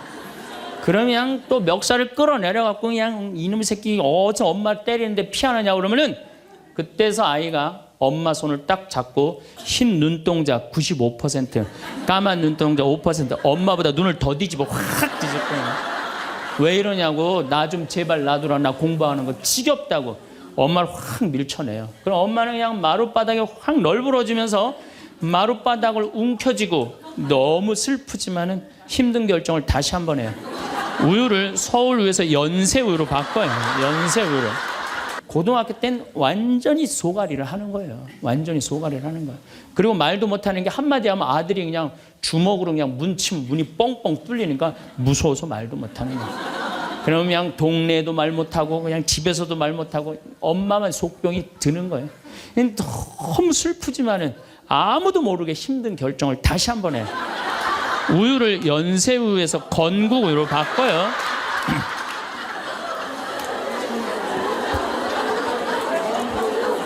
그러면 또 멱살을 끌어내려갖고 그냥 이놈의 새끼 어제 엄마 때리는데 피하느냐고 그러면은 그때서 아이가 엄마 손을 딱 잡고 흰 눈동자 95% 까만 눈동자 5% 엄마보다 눈을 더 뒤집어 확 뒤질 거야. 왜 이러냐고 나 좀 제발 놔두라 나 공부하는 거 지겹다고 엄마를 확 밀쳐내요. 그럼 엄마는 그냥 마룻바닥에 확 널브러지면서 마룻바닥을 움켜쥐고 너무 슬프지만은 힘든 결정을 다시 한번 해요. 우유를 서울 우유에서 연세 우유로 바꿔요. 연세 우유로. 고등학교 땐 완전히 소가리를 하는 거예요. 완전히 소가리를 하는 거예요. 그리고 말도 못하는 게 한마디 하면 아들이 그냥 주먹으로 그냥 문치면 문이 뻥뻥 뚫리니까 무서워서 말도 못하는 거예요. 그러면 그냥 동네에도 말 못하고 그냥 집에서도 말 못하고 엄마만 속병이 드는 거예요. 너무 슬프지만은 아무도 모르게 힘든 결정을 다시 한번 해요. 우유를 연세우유에서 건국우유로 바꿔요.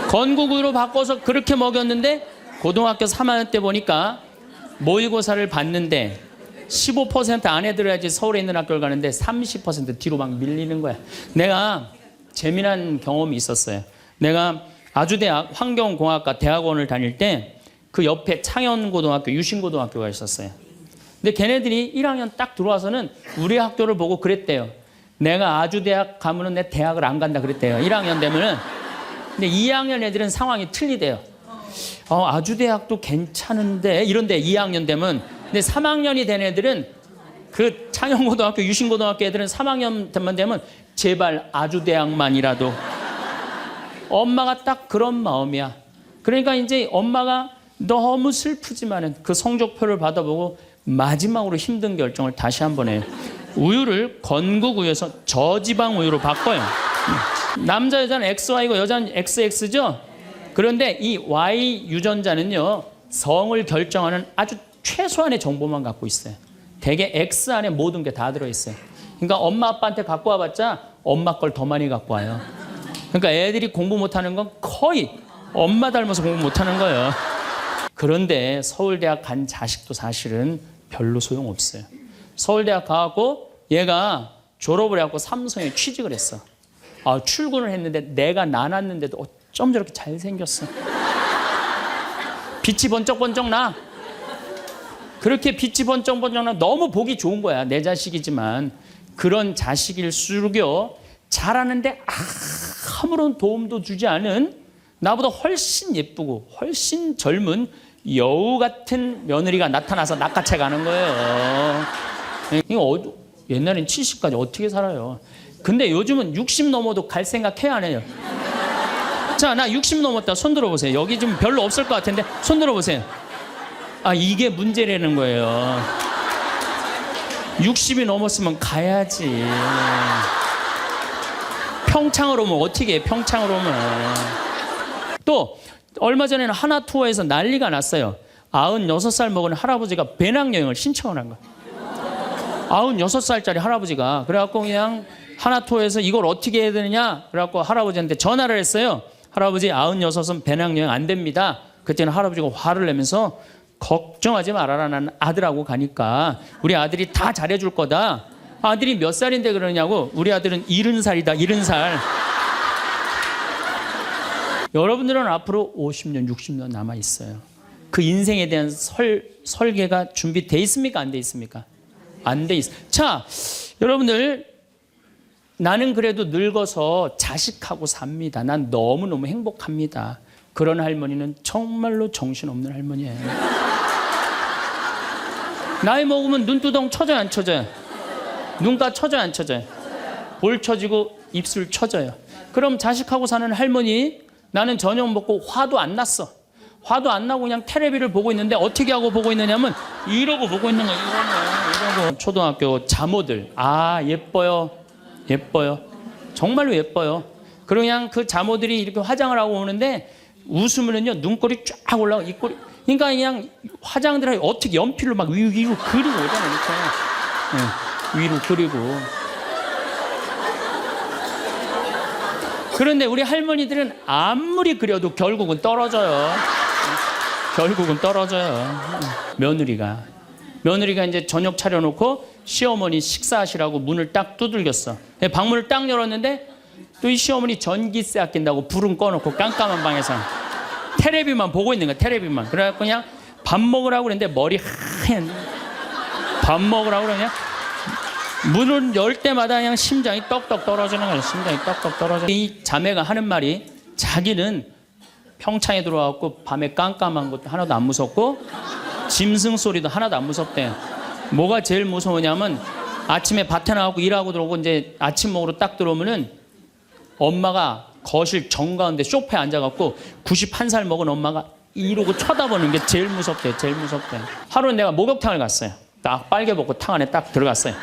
건국우유로 바꿔서 그렇게 먹였는데 고등학교 3학년 때 보니까 모의고사를 봤는데 15% 안에 들어야지 서울에 있는 학교를 가는데 30% 뒤로 막 밀리는 거야. 내가 재미난 경험이 있었어요. 내가 아주대학 환경공학과 대학원을 다닐 때 그 옆에 창현고등학교, 유신고등학교가 있었어요. 근데 걔네들이 1학년 딱 들어와서는 우리 학교를 보고 그랬대요. 내가 아주대학 가면은 내 대학을 안 간다 그랬대요. 1학년 되면은. 근데 2학년 애들은 상황이 틀리대요. 아주대학도 괜찮은데 이런데 2학년 되면. 근데 3학년이 된 애들은 그 창현고등학교, 유신고등학교 애들은 3학년만 되면 제발 아주대학만이라도. 엄마가 딱 그런 마음이야. 그러니까 이제 엄마가 너무 슬프지만은 그 성적표를 받아보고 마지막으로 힘든 결정을 다시 한번 해요. 우유를 건국우유에서 저지방 우유로 바꿔요. 남자 여자는 XY고 여자는 XX죠. 그런데 이 Y 유전자는요 성을 결정하는 아주 최소한의 정보만 갖고 있어요. 대개 X 안에 모든 게 다 들어있어요. 그러니까 엄마 아빠한테 갖고 와봤자 엄마 걸 더 많이 갖고 와요. 그러니까 애들이 공부 못하는 건 거의 엄마 닮아서 공부 못하는 거예요. 그런데 서울대학 간 자식도 사실은 별로 소용없어요. 서울대학 가고 얘가 졸업을 해갖고 삼성에 취직을 했어. 아, 출근을 했는데 내가 나눴는데도 어쩜 저렇게 잘생겼어. 빛이 번쩍번쩍 나. 그렇게 빛이 번쩍번쩍 나. 너무 보기 좋은 거야. 내 자식이지만. 그런 자식일수록요, 자라는데 아무런 도움도 주지 않은 나보다 훨씬 예쁘고 훨씬 젊은 여우 같은 며느리가 나타나서 낚아채 가는 거예요. 이거 옛날엔 70까지 어떻게 살아요? 근데 요즘은 60 넘어도 갈 생각 해야 안 해요? 자, 나 60 넘었다. 손 들어보세요. 여기 좀 별로 없을 것 같은데 손 들어보세요. 아, 이게 문제라는 거예요. 60이 넘었으면 가야지. 평창으로 오면 어떻게 해? 평창으로 오면. 또 얼마 전에는 하나투어에서 난리가 났어요. 96살 먹은 할아버지가 배낭여행을 신청을 한 거예요. 96살짜리 할아버지가. 그래갖고 그냥 하나투어에서 이걸 어떻게 해야 되느냐, 그래갖고 할아버지한테 전화를 했어요. 할아버지, 96은 배낭여행 안 됩니다. 그때는 할아버지가 화를 내면서 걱정하지 말아라, 난 아들하고 가니까 우리 아들이 다 잘해줄 거다. 아들이 몇 살인데 그러냐고. 우리 아들은 70살이다 70살. 여러분들은 앞으로 50년 60년 남아있어요. 그 인생에 대한 설계가 준비되어 있습니까? 안 돼 있습니까? 안 돼 있어. 자, 여러분들, 나는 그래도 늙어서 자식하고 삽니다. 난 너무너무 행복합니다. 그런 할머니는 정말로 정신없는 할머니예요. 나이 먹으면 눈두덩 쳐져요, 안 쳐져요? 눈가 쳐져요, 안 쳐져요? 볼 쳐지고 입술 쳐져요. 그럼 자식하고 사는 할머니, 나는 저녁 먹고 화도 안 났어. 화도 안 나고 그냥 텔레비를 보고 있는데 어떻게 하고 보고 있느냐면 이러고 보고 있는 거예요. 이러고. 초등학교 자모들, 아, 예뻐요. 예뻐요. 정말로 예뻐요. 그리고 그냥 그 자모들이 이렇게 화장을 하고 오는데 웃으면은요, 눈꼬리 쫙 올라가, 입꼬리. 그러니까 그냥 화장들 어떻게 연필로 막 위로 그리고 오잖아요. 이렇게. 네, 위로 그리고. 그런데 우리 할머니들은 아무리 그려도 결국은 떨어져요. 결국은 떨어져요. 며느리가 이제 저녁 차려놓고 시어머니 식사하시라고 문을 딱 두들겼어. 방문을 딱 열었는데 또 이 시어머니 전기세 아낀다고 불은 꺼놓고 깜깜한 방에서 텔레비만 보고 있는 거야. 텔레비만. 그래갖고 그냥 밥 먹으라고 그랬는데 머리 하얀. 밥 먹으라고 그냥 문을 열 때마다 그냥 심장이 떡떡 떨어지는 거예요. 심장이 떡떡 떨어져. 이 자매가 하는 말이, 자기는 평창에 들어와갖고 밤에 깜깜한 것도 하나도 안 무섭고 짐승 소리도 하나도 안 무섭대. 뭐가 제일 무서우냐면 아침에 밭에 나가고 일하고 들어오고 이제 아침 먹으러 딱 들어오면은 엄마가 거실 정가운데 소파에 앉아갖고 91살 먹은 엄마가 이러고 쳐다보는 게 제일 무섭대. 제일 무섭대. 하루는 내가 목욕탕을 갔어요. 딱 빨개 벗고 탕 안에 딱 들어갔어요.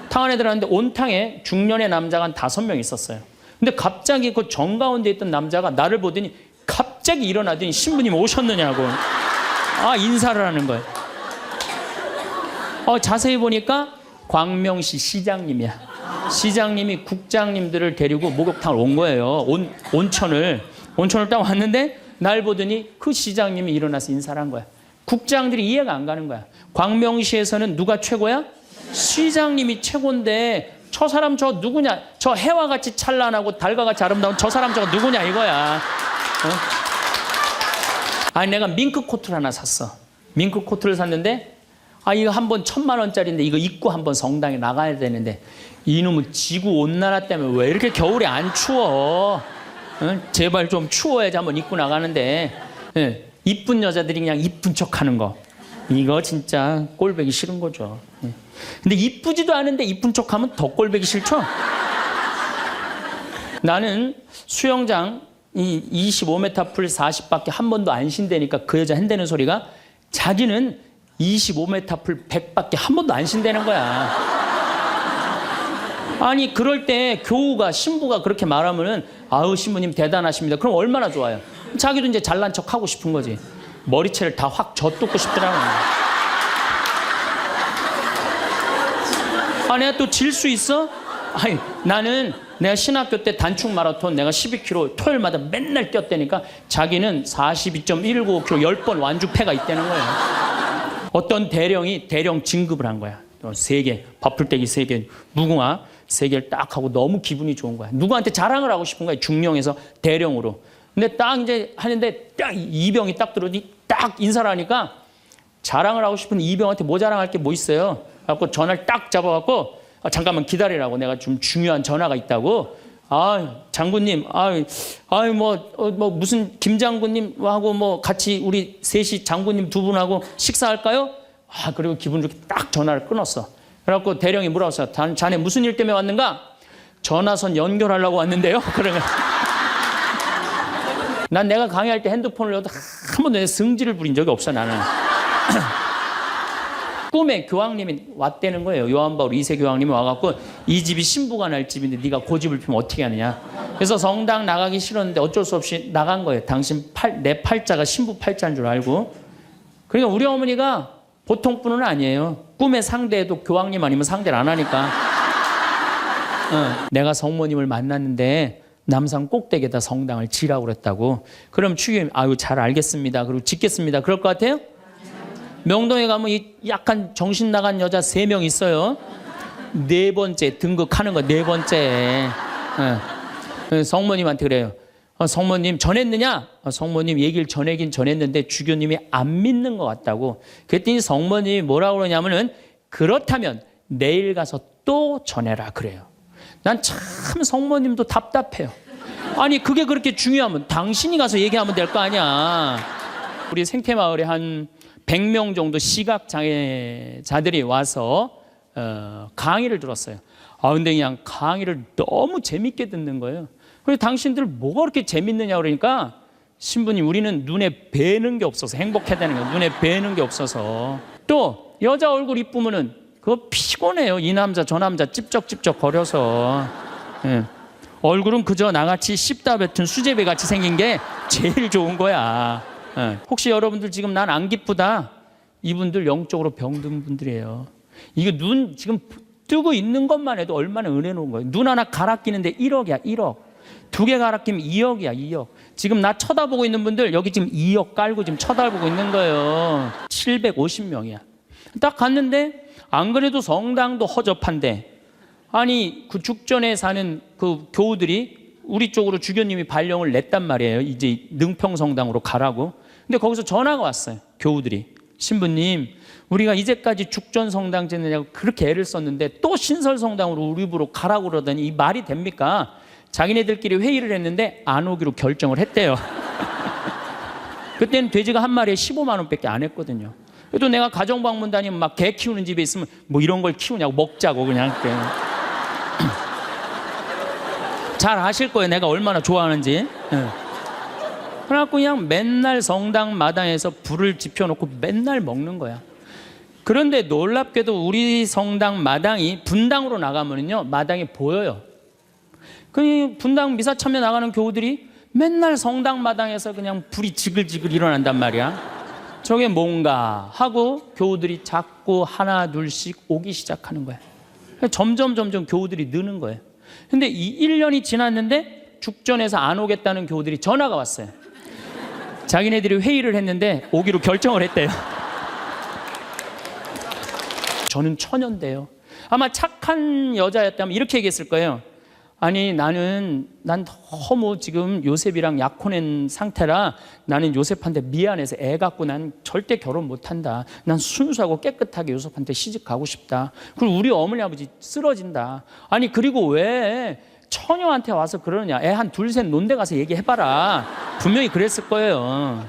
탕 안에 들어갔는데 온탕에 중년의 남자가 한 5명 있었어요. 근데 갑자기 그 정가운데 있던 남자가 나를 보더니 갑자기 일어나더니 신부님 오셨느냐고. 아, 인사를 하는 거예요. 자세히 보니까 광명시 시장님이야. 시장님이 국장님들을 데리고 목욕탕을 온 거예요. 온천을 딱 왔는데 날 보더니 그 시장님이 일어나서 인사를 한 거야. 국장들이 이해가 안 가는 거야. 광명시에서는 누가 최고야? 시장님이 최고인데 저 사람 저 누구냐? 저 해와 같이 찬란하고 달과 같이 아름다운 저 사람 저거 누구냐 이거야. 아니, 내가 밍크 코트를 하나 샀어. 밍크 코트를 샀는데 이거 한 번 1000만 원짜리인데 이거 입고 한번 성당에 나가야 되는데 이놈의 지구 온난화 때문에 왜 이렇게 겨울에 안 추워? 제발 좀 추워야지 한번 입고 나가는데, 이쁜 여자들이 그냥 이쁜 척하는 거, 이거 진짜 꼴보기 싫은 거죠. 근데 이쁘지도 않은데 이쁜 척하면 더 꼴보기 싫죠? 나는 수영장 25m 풀 40밖에 한 번도 안 쉰다니까 그 여자 한다는 소리가 자기는 25m 풀 100밖에 한 번도 안 쉰다는 거야. 아니, 그럴 때 교우가, 신부가 그렇게 말하면은 아우, 신부님 대단하십니다. 그럼 얼마나 좋아요. 자기도 이제 잘난 척 하고 싶은 거지. 머리채를 다 확 젖뜯고 싶더라고요. 내가 또 질 수 있어? 아니, 나는 내가 신학교 때 단축 마라톤 내가 12km 토요일마다 맨날 뛰었다니까 자기는 42.195km 10번 완주패가 있다는 거예요. 어떤 대령이 대령 진급을 한 거야. 3개, 밥풀떼기 3개, 무궁화 세 개를 딱 하고 너무 기분이 좋은 거야. 누구한테 자랑을 하고 싶은 거야. 중령에서 대령으로. 근데 딱 이제 하는데 딱 이병이 딱 들어오니 딱 인사를 하니까 자랑을 하고 싶은 이병한테 뭐 자랑할 게 뭐 있어요. 그래갖고 전화를 딱 잡아갖고 잠깐만 기다리라고, 내가 좀 중요한 전화가 있다고. 장군님, 뭐 무슨 김 장군님하고 뭐 같이 우리 셋이 장군님 두 분하고 식사할까요? 그리고 기분 좋게 딱 전화를 끊었어. 그래갖고 대령이 물어봤어. 자네 무슨 일 때문에 왔는가? 전화선 연결하려고 왔는데요. 그러면 난 내가 강의할 때 핸드폰을 넣어도 한 번도 내 승질을 부린 적이 없어, 나는. 꿈에 교황님이 왔다는 거예요. 요한바울 2세 교황님이 와갖고 이 집이 신부가 날 집인데 네가 고집을 피면 어떻게 하느냐. 그래서 성당 나가기 싫었는데 어쩔 수 없이 나간 거예요. 당신 내 팔자가 신부 팔자인 줄 알고. 그러니까 우리 어머니가 보통 분은 아니에요. 꿈의 상대에도 교황님 아니면 상대를 안 하니까. 내가 성모님을 만났는데 남산 꼭대기에다 성당을 지라고 그랬다고. 그럼 추기님 잘 알겠습니다. 그리고 짓겠습니다. 그럴 것 같아요? 명동에 가면 약간 정신 나간 여자 3명 있어요. 4번째 등극하는 거, 4번째. 성모님한테 그래요. 성모님 전했느냐? 성모님 얘기를 전하긴 전했는데 주교님이 안 믿는 것 같다고. 그랬더니 성모님이 뭐라고 그러냐면은 그렇다면 내일 가서 또 전해라 그래요. 난 참 성모님도 답답해요. 아니 그게 그렇게 중요하면 당신이 가서 얘기하면 될 거 아니야. 우리 생태마을에 한 100명 정도 시각장애자들이 와서 강의를 들었어요. 근데 그냥 강의를 너무 재밌게 듣는 거예요. 그래서 당신들 뭐가 그렇게 재밌느냐 그러니까 신부님 우리는 눈에 뵈는 게 없어서 행복해야 되는 거예요. 눈에 뵈는 게 없어서. 또 여자 얼굴 이쁘면은 그거 피곤해요. 이 남자 저 남자 찝쩍찝쩍 거려서. 얼굴은 그저 나같이 씹다 뱉은 수제비 같이 생긴 게 제일 좋은 거야. 혹시 여러분들 지금 난 안 기쁘다, 이분들 영적으로 병든 분들이에요. 이거 눈 지금 뜨고 있는 것만 해도 얼마나 은혜 놓은 거예요. 눈 하나 갈아 끼는데 1억이야 1억. 2개 갈아 끼면 2억이야 2억. 지금 나 쳐다보고 있는 분들 여기 지금 2억 깔고 지금 쳐다보고 있는 거예요. 750명이야 딱 갔는데 안 그래도 성당도 허접한데 아니 그 죽전에 사는 그 교우들이 우리 쪽으로 주교님이 발령을 냈단 말이에요. 이제 능평성당으로 가라고. 근데 거기서 전화가 왔어요. 교우들이. 신부님 우리가 이제까지 죽전성당 짓느냐고 그렇게 애를 썼는데 또 신설성당으로 우리 집으로 가라고 그러더니 이 말이 됩니까? 자기네들끼리 회의를 했는데 안 오기로 결정을 했대요. 그때는 돼지가 한 마리에 15만 원밖에 안 했거든요. 그래도 내가 가정방문 다니면 막 개 키우는 집에 있으면 뭐 이런 걸 키우냐고 먹자고 그냥. 잘 아실 거예요. 내가 얼마나 좋아하는지. 그래갖고 그냥 맨날 성당 마당에서 불을 지펴놓고 맨날 먹는 거야. 그런데 놀랍게도 우리 성당 마당이 분당으로 나가면요 마당이 보여요. 그 분당 미사 참여 나가는 교우들이 맨날 성당 마당에서 그냥 불이 지글지글 일어난단 말이야. 저게 뭔가 하고 교우들이 자꾸 하나 둘씩 오기 시작하는 거야. 점점 교우들이 느는 거예요. 근데 이 1년이 지났는데 죽전에서 안 오겠다는 교우들이 전화가 왔어요. 자기네들이 회의를 했는데 오기로 결정을 했대요. 저는 처녀인데요. 아마 착한 여자였다면 이렇게 얘기했을 거예요. 아니 난 너무 지금 요셉이랑 약혼한 상태라 나는 요셉한테 미안해서 애 갖고 난 절대 결혼 못한다. 난 순수하고 깨끗하게 요셉한테 시집 가고 싶다. 그리고 우리 어머니 아버지 쓰러진다. 아니 그리고 왜 처녀한테 와서 그러느냐. 애 한 둘 셋 논데 가서 얘기해봐라. 분명히 그랬을 거예요.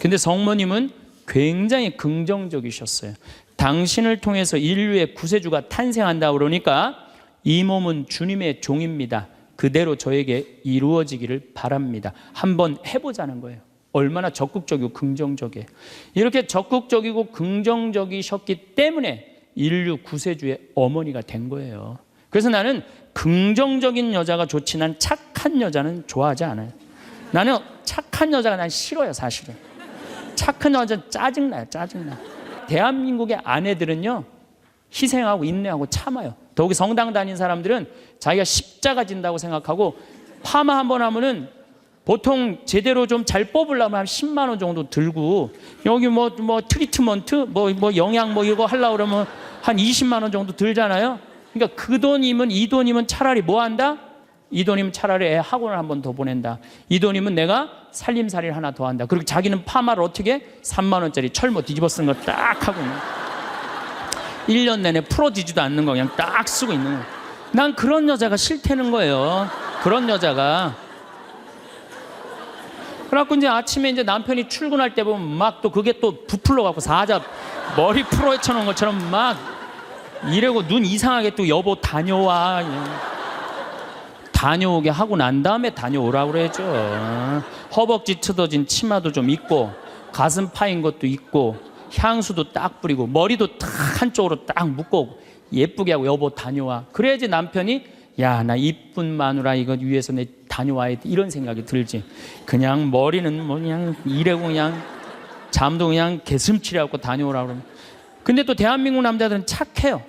근데 성모님은 굉장히 긍정적이셨어요. 당신을 통해서 인류의 구세주가 탄생한다 그러니까 이 몸은 주님의 종입니다. 그대로 저에게 이루어지기를 바랍니다. 한번 해보자는 거예요. 얼마나 적극적이고 긍정적이에요. 이렇게 적극적이고 긍정적이셨기 때문에 인류 구세주의 어머니가 된 거예요. 그래서 나는 긍정적인 여자가 좋지 난 착한 여자는 좋아하지 않아요. 나는 착한 여자가 난 싫어요 사실은. 착한 여자 짜증나요 짜증나. 대한민국의 아내들은요 희생하고 인내하고 참아요. 더욱이 성당 다닌 사람들은 자기가 십자가 진다고 생각하고 파마 한번 하면은 보통 제대로 좀 잘 뽑으려면 한 10만 원 정도 들고 여기 뭐 트리트먼트 뭐 영양 뭐 이거 하려고 그러면 한 20만 원 정도 들잖아요. 그러니까 그 돈이면, 이 돈이면 차라리 뭐 한다? 이 돈이면 차라리 애 학원을 한 번 더 보낸다. 이 돈이면 내가 살림살이를 하나 더 한다. 그리고 자기는 파마를 어떻게? 3만 원짜리 철모 뒤집어 쓴 거 딱 하고 있는 1년 내내 풀어지지도 않는 거 그냥 딱 쓰고 있는 거예요. 난 그런 여자가 싫다는 거예요. 그런 여자가. 그래갖고 이제 아침에 이제 남편이 출근할 때 보면 막 또 그게 또 부풀러 갖고 사자 머리 풀어 헤쳐놓은 것처럼 막 이러고 눈 이상하게 또 여보 다녀와. 다녀오게 하고 난 다음에 다녀오라고 그러죠. 허벅지 트어진 치마도 좀 입고 가슴 파인 것도 입고 향수도 딱 뿌리고 머리도 딱 한쪽으로 딱 묶고 예쁘게 하고 여보 다녀와. 그래야지 남편이 야, 나 이쁜 마누라 이거 위해서 내 다녀와야 돼 이런 생각이 들지. 그냥 머리는 뭐 그냥 이래고 그냥 잠도 그냥 개슴치레하고 다녀오라고 그러면. 근데 또 대한민국 남자들은 착해요.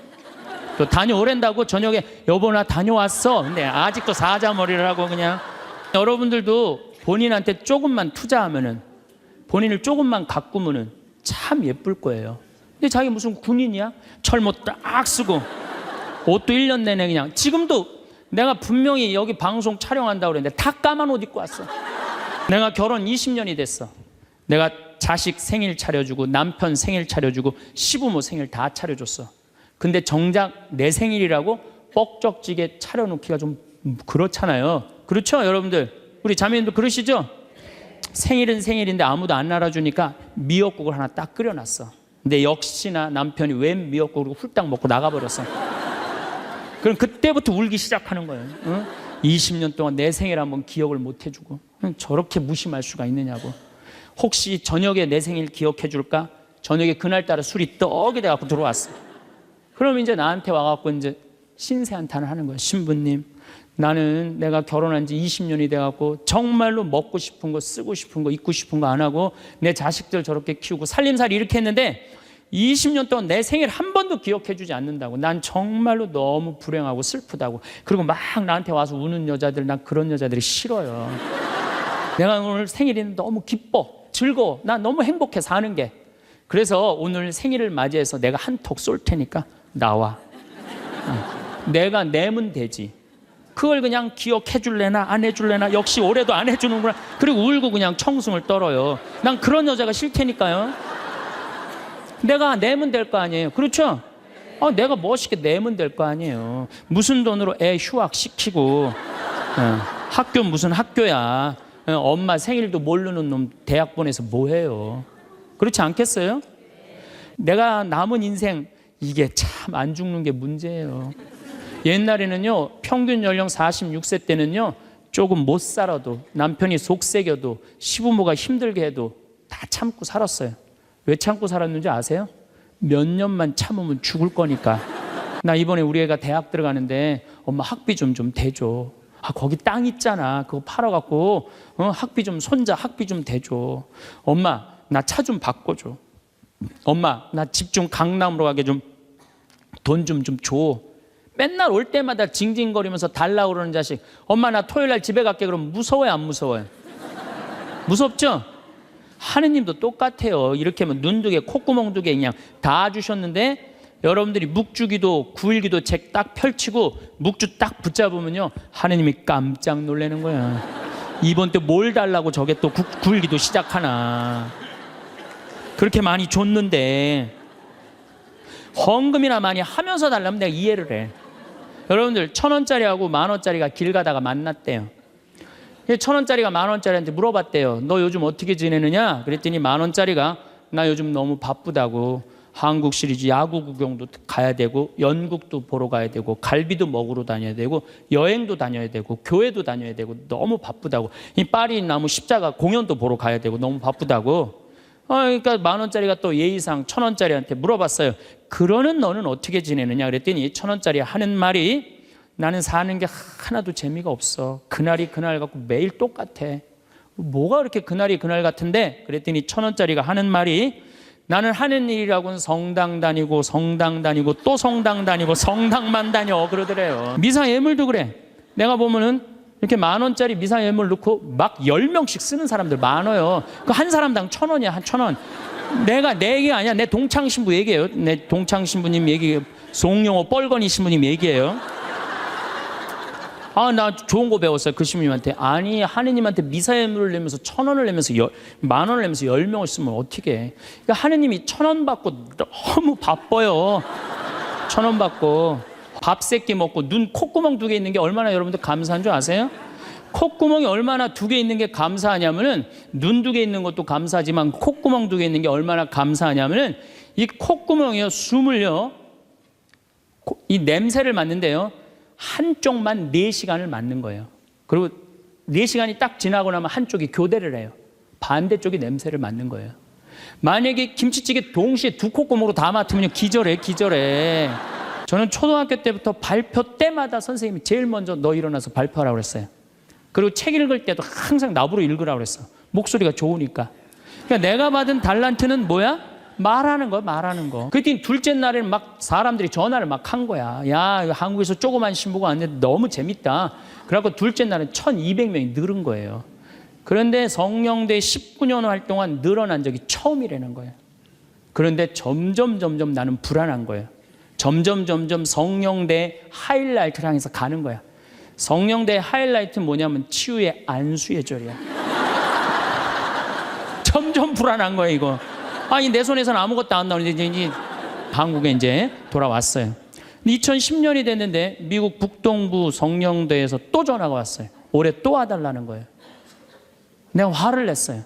또 다녀오랜다고 저녁에 여보 나 다녀왔어. 근데 아직도 사자머리를 하고 그냥. 여러분들도 본인한테 조금만 투자하면은, 본인을 조금만 가꾸면은 참 예쁠 거예요. 근데 자기 무슨 군인이야? 철모 딱 쓰고 옷도 1년 내내 그냥. 지금도 내가 분명히 여기 방송 촬영한다고 그랬는데 다 까만 옷 입고 왔어. 내가 결혼 20년이 됐어. 내가 자식 생일 차려주고 남편 생일 차려주고 시부모 생일 다 차려줬어. 근데 정작 내 생일이라고 뻑적지게 차려놓기가 좀 그렇잖아요. 그렇죠 여러분들? 우리 자매님도 그러시죠? 생일은 생일인데 아무도 안 알아주니까 미역국을 하나 딱 끓여놨어. 근데 역시나 남편이 웬 미역국을 훌딱 먹고 나가버렸어. 그럼 그때부터 울기 시작하는 거예요. 응? 20년 동안 내 생일 한번 기억을 못 해주고 저렇게 무심할 수가 있느냐고. 혹시 저녁에 내 생일 기억해 줄까? 저녁에 그날따라 술이 떡이 돼갖고 들어왔어. 그럼 이제 나한테 와갖고 이제 신세한탄을 하는 거예요. 신부님, 나는 내가 결혼한 지 20년이 돼갖고 정말로 먹고 싶은 거, 쓰고 싶은 거, 입고 싶은 거 안 하고 내 자식들 저렇게 키우고 살림살이 이렇게 했는데 20년 동안 내 생일 한 번도 기억해 주지 않는다고. 난 정말로 너무 불행하고 슬프다고. 그리고 막 나한테 와서 우는 여자들, 난 그런 여자들이 싫어요. 내가 오늘 생일이 너무 기뻐, 즐거워, 난 너무 행복해 사는 게. 그래서 오늘 생일을 맞이해서 내가 한턱 쏠 테니까 나와. 내가 내면 되지. 그걸 그냥 기억해 줄래나 안 해줄래나 역시 올해도 안 해주는구나. 그리고 울고 그냥 청승을 떨어요. 난 그런 여자가 싫다니까요. 내가 내면 될 거 아니에요. 그렇죠? 내가 멋있게 내면 될 거 아니에요. 무슨 돈으로 애 휴학시키고 학교 무슨 학교야. 엄마 생일도 모르는 놈 대학 보내서 뭐해요. 그렇지 않겠어요? 내가 남은 인생 이게 참 안 죽는 게 문제예요. 옛날에는요 평균 연령 46세 때는요 조금 못 살아도 남편이 속색여도 시부모가 힘들게 해도 다 참고 살았어요. 왜 참고 살았는지 아세요? 몇 년만 참으면 죽을 거니까. 나 이번에 우리 애가 대학 들어가는데 엄마 학비 좀 대줘. 거기 땅 있잖아. 그거 팔아갖고 학비 좀 손자 학비 좀 대줘. 엄마 나 차 좀 바꿔줘. 엄마 나 집 좀 강남으로 가게 좀 돈 좀 줘. 맨날 올 때마다 징징거리면서 달라고 그러는 자식. 엄마 나 토요일 날 집에 갈게. 그러면 무서워요 안 무서워요? 무섭죠? 하느님도 똑같아요. 이렇게 하면 눈 두 개 콧구멍 두 개 그냥 다 주셨는데 여러분들이 묵주기도 9일기도 책 딱 펼치고 묵주 딱 붙잡으면요 하느님이 깜짝 놀라는 거야. 이번 때 뭘 달라고 저게 또 9일기도 시작하나. 그렇게 많이 줬는데 헌금이나 많이 하면서 달라면 내가 이해를 해. 여러분들 1,000원짜리하고 10,000원짜리가 길 가다가 만났대요. 1,000원짜리가 10,000원짜리한테 물어봤대요. 너 요즘 어떻게 지내느냐? 그랬더니 10,000원짜리가 나 요즘 너무 바쁘다고. 한국 시리즈 야구 구경도 가야 되고 연극도 보러 가야 되고 갈비도 먹으러 다녀야 되고 여행도 다녀야 되고 교회도 다녀야 되고 너무 바쁘다고. 이 파리 나무 십자가 공연도 보러 가야 되고 너무 바쁘다고. 그러니까 10,000원짜리가 또 예의상 1,000원짜리한테 물어봤어요. 그러는 너는 어떻게 지내느냐? 그랬더니 1,000원짜리 하는 말이 나는 사는 게 하나도 재미가 없어. 그날이 그날 같고 매일 똑같아. 뭐가 그렇게 그날이 그날 같은데? 그랬더니 1,000원짜리가 하는 말이 나는 하는 일이라고는 성당 다니고 성당 다니고 또 성당 다니고 성당만 다녀 그러더래요. 미사 예물도 그래. 내가 보면은 이렇게 10,000원짜리 미사 예물 넣고 막 10명씩 쓰는 사람들 많아요. 그 한 사람당 1,000원이야. 한 1,000원. 내가 내 얘기가 아니야. 내 동창 신부 얘기예요. 내 동창 신부님 얘기, 송영호 뻘건이 신부님 얘기예요. 아, 나 좋은 거 배웠어요. 그 신부님한테. 아니, 하느님한테 미사예물을 내면서 1,000원을 내면서 10,000원을 내면서 10명을 쓰면 어떻게 해. 그러니까 하느님이 1,000원 받고 너무 바빠요. 1,000원 받고 밥 3끼 먹고 눈 콧구멍 2개 있는 게 얼마나 여러분들 감사한 줄 아세요? 콧구멍이 얼마나 2개 있는 게 감사하냐면은, 눈 2개 있는 것도 감사하지만 콧구멍 2개 있는 게 얼마나 감사하냐면은, 이 콧구멍이요, 숨을요, 이 냄새를 맡는데요, 한쪽만 4시간을 맡는 거예요. 그리고 4시간이 딱 지나고 나면 한쪽이 교대를 해요. 반대쪽이 냄새를 맡는 거예요. 만약에 김치찌개 동시에 2 콧구멍으로 다 맡으면 기절해. 저는 초등학교 때부터 발표 때마다 선생님이 제일 먼저 너 일어나서 발표하라고 그랬어요. 그리고 책 읽을 때도 항상 나보고 읽으라고 그랬어. 목소리가 좋으니까. 그러니까 내가 받은 달란트는 뭐야? 말하는 거. 그때 둘째 날에는 막 사람들이 전화를 막 한 거야. 야, 한국에서 조그만 신부가 왔는데 너무 재밌다. 그래갖고 둘째 날은 1,200명이 늘은 거예요. 그런데 성령대 19년 활동한 늘어난 적이 처음이라는 거예요. 그런데 점점 나는 불안한 거예요. 점점 성령대 하이라이트를 향해서 가는 거야. 성령대 하이라이트는 뭐냐면 치유의 안수의 절이야. 점점 불안한 거야, 이거. 아니, 내 손에서는 아무것도 안 나오는데 이제 한국에 이제 돌아왔어요. 2010년이 됐는데 미국 북동부 성령대에서 또 전화가 왔어요. 올해 또 와달라는 거예요. 내가 화를 냈어요.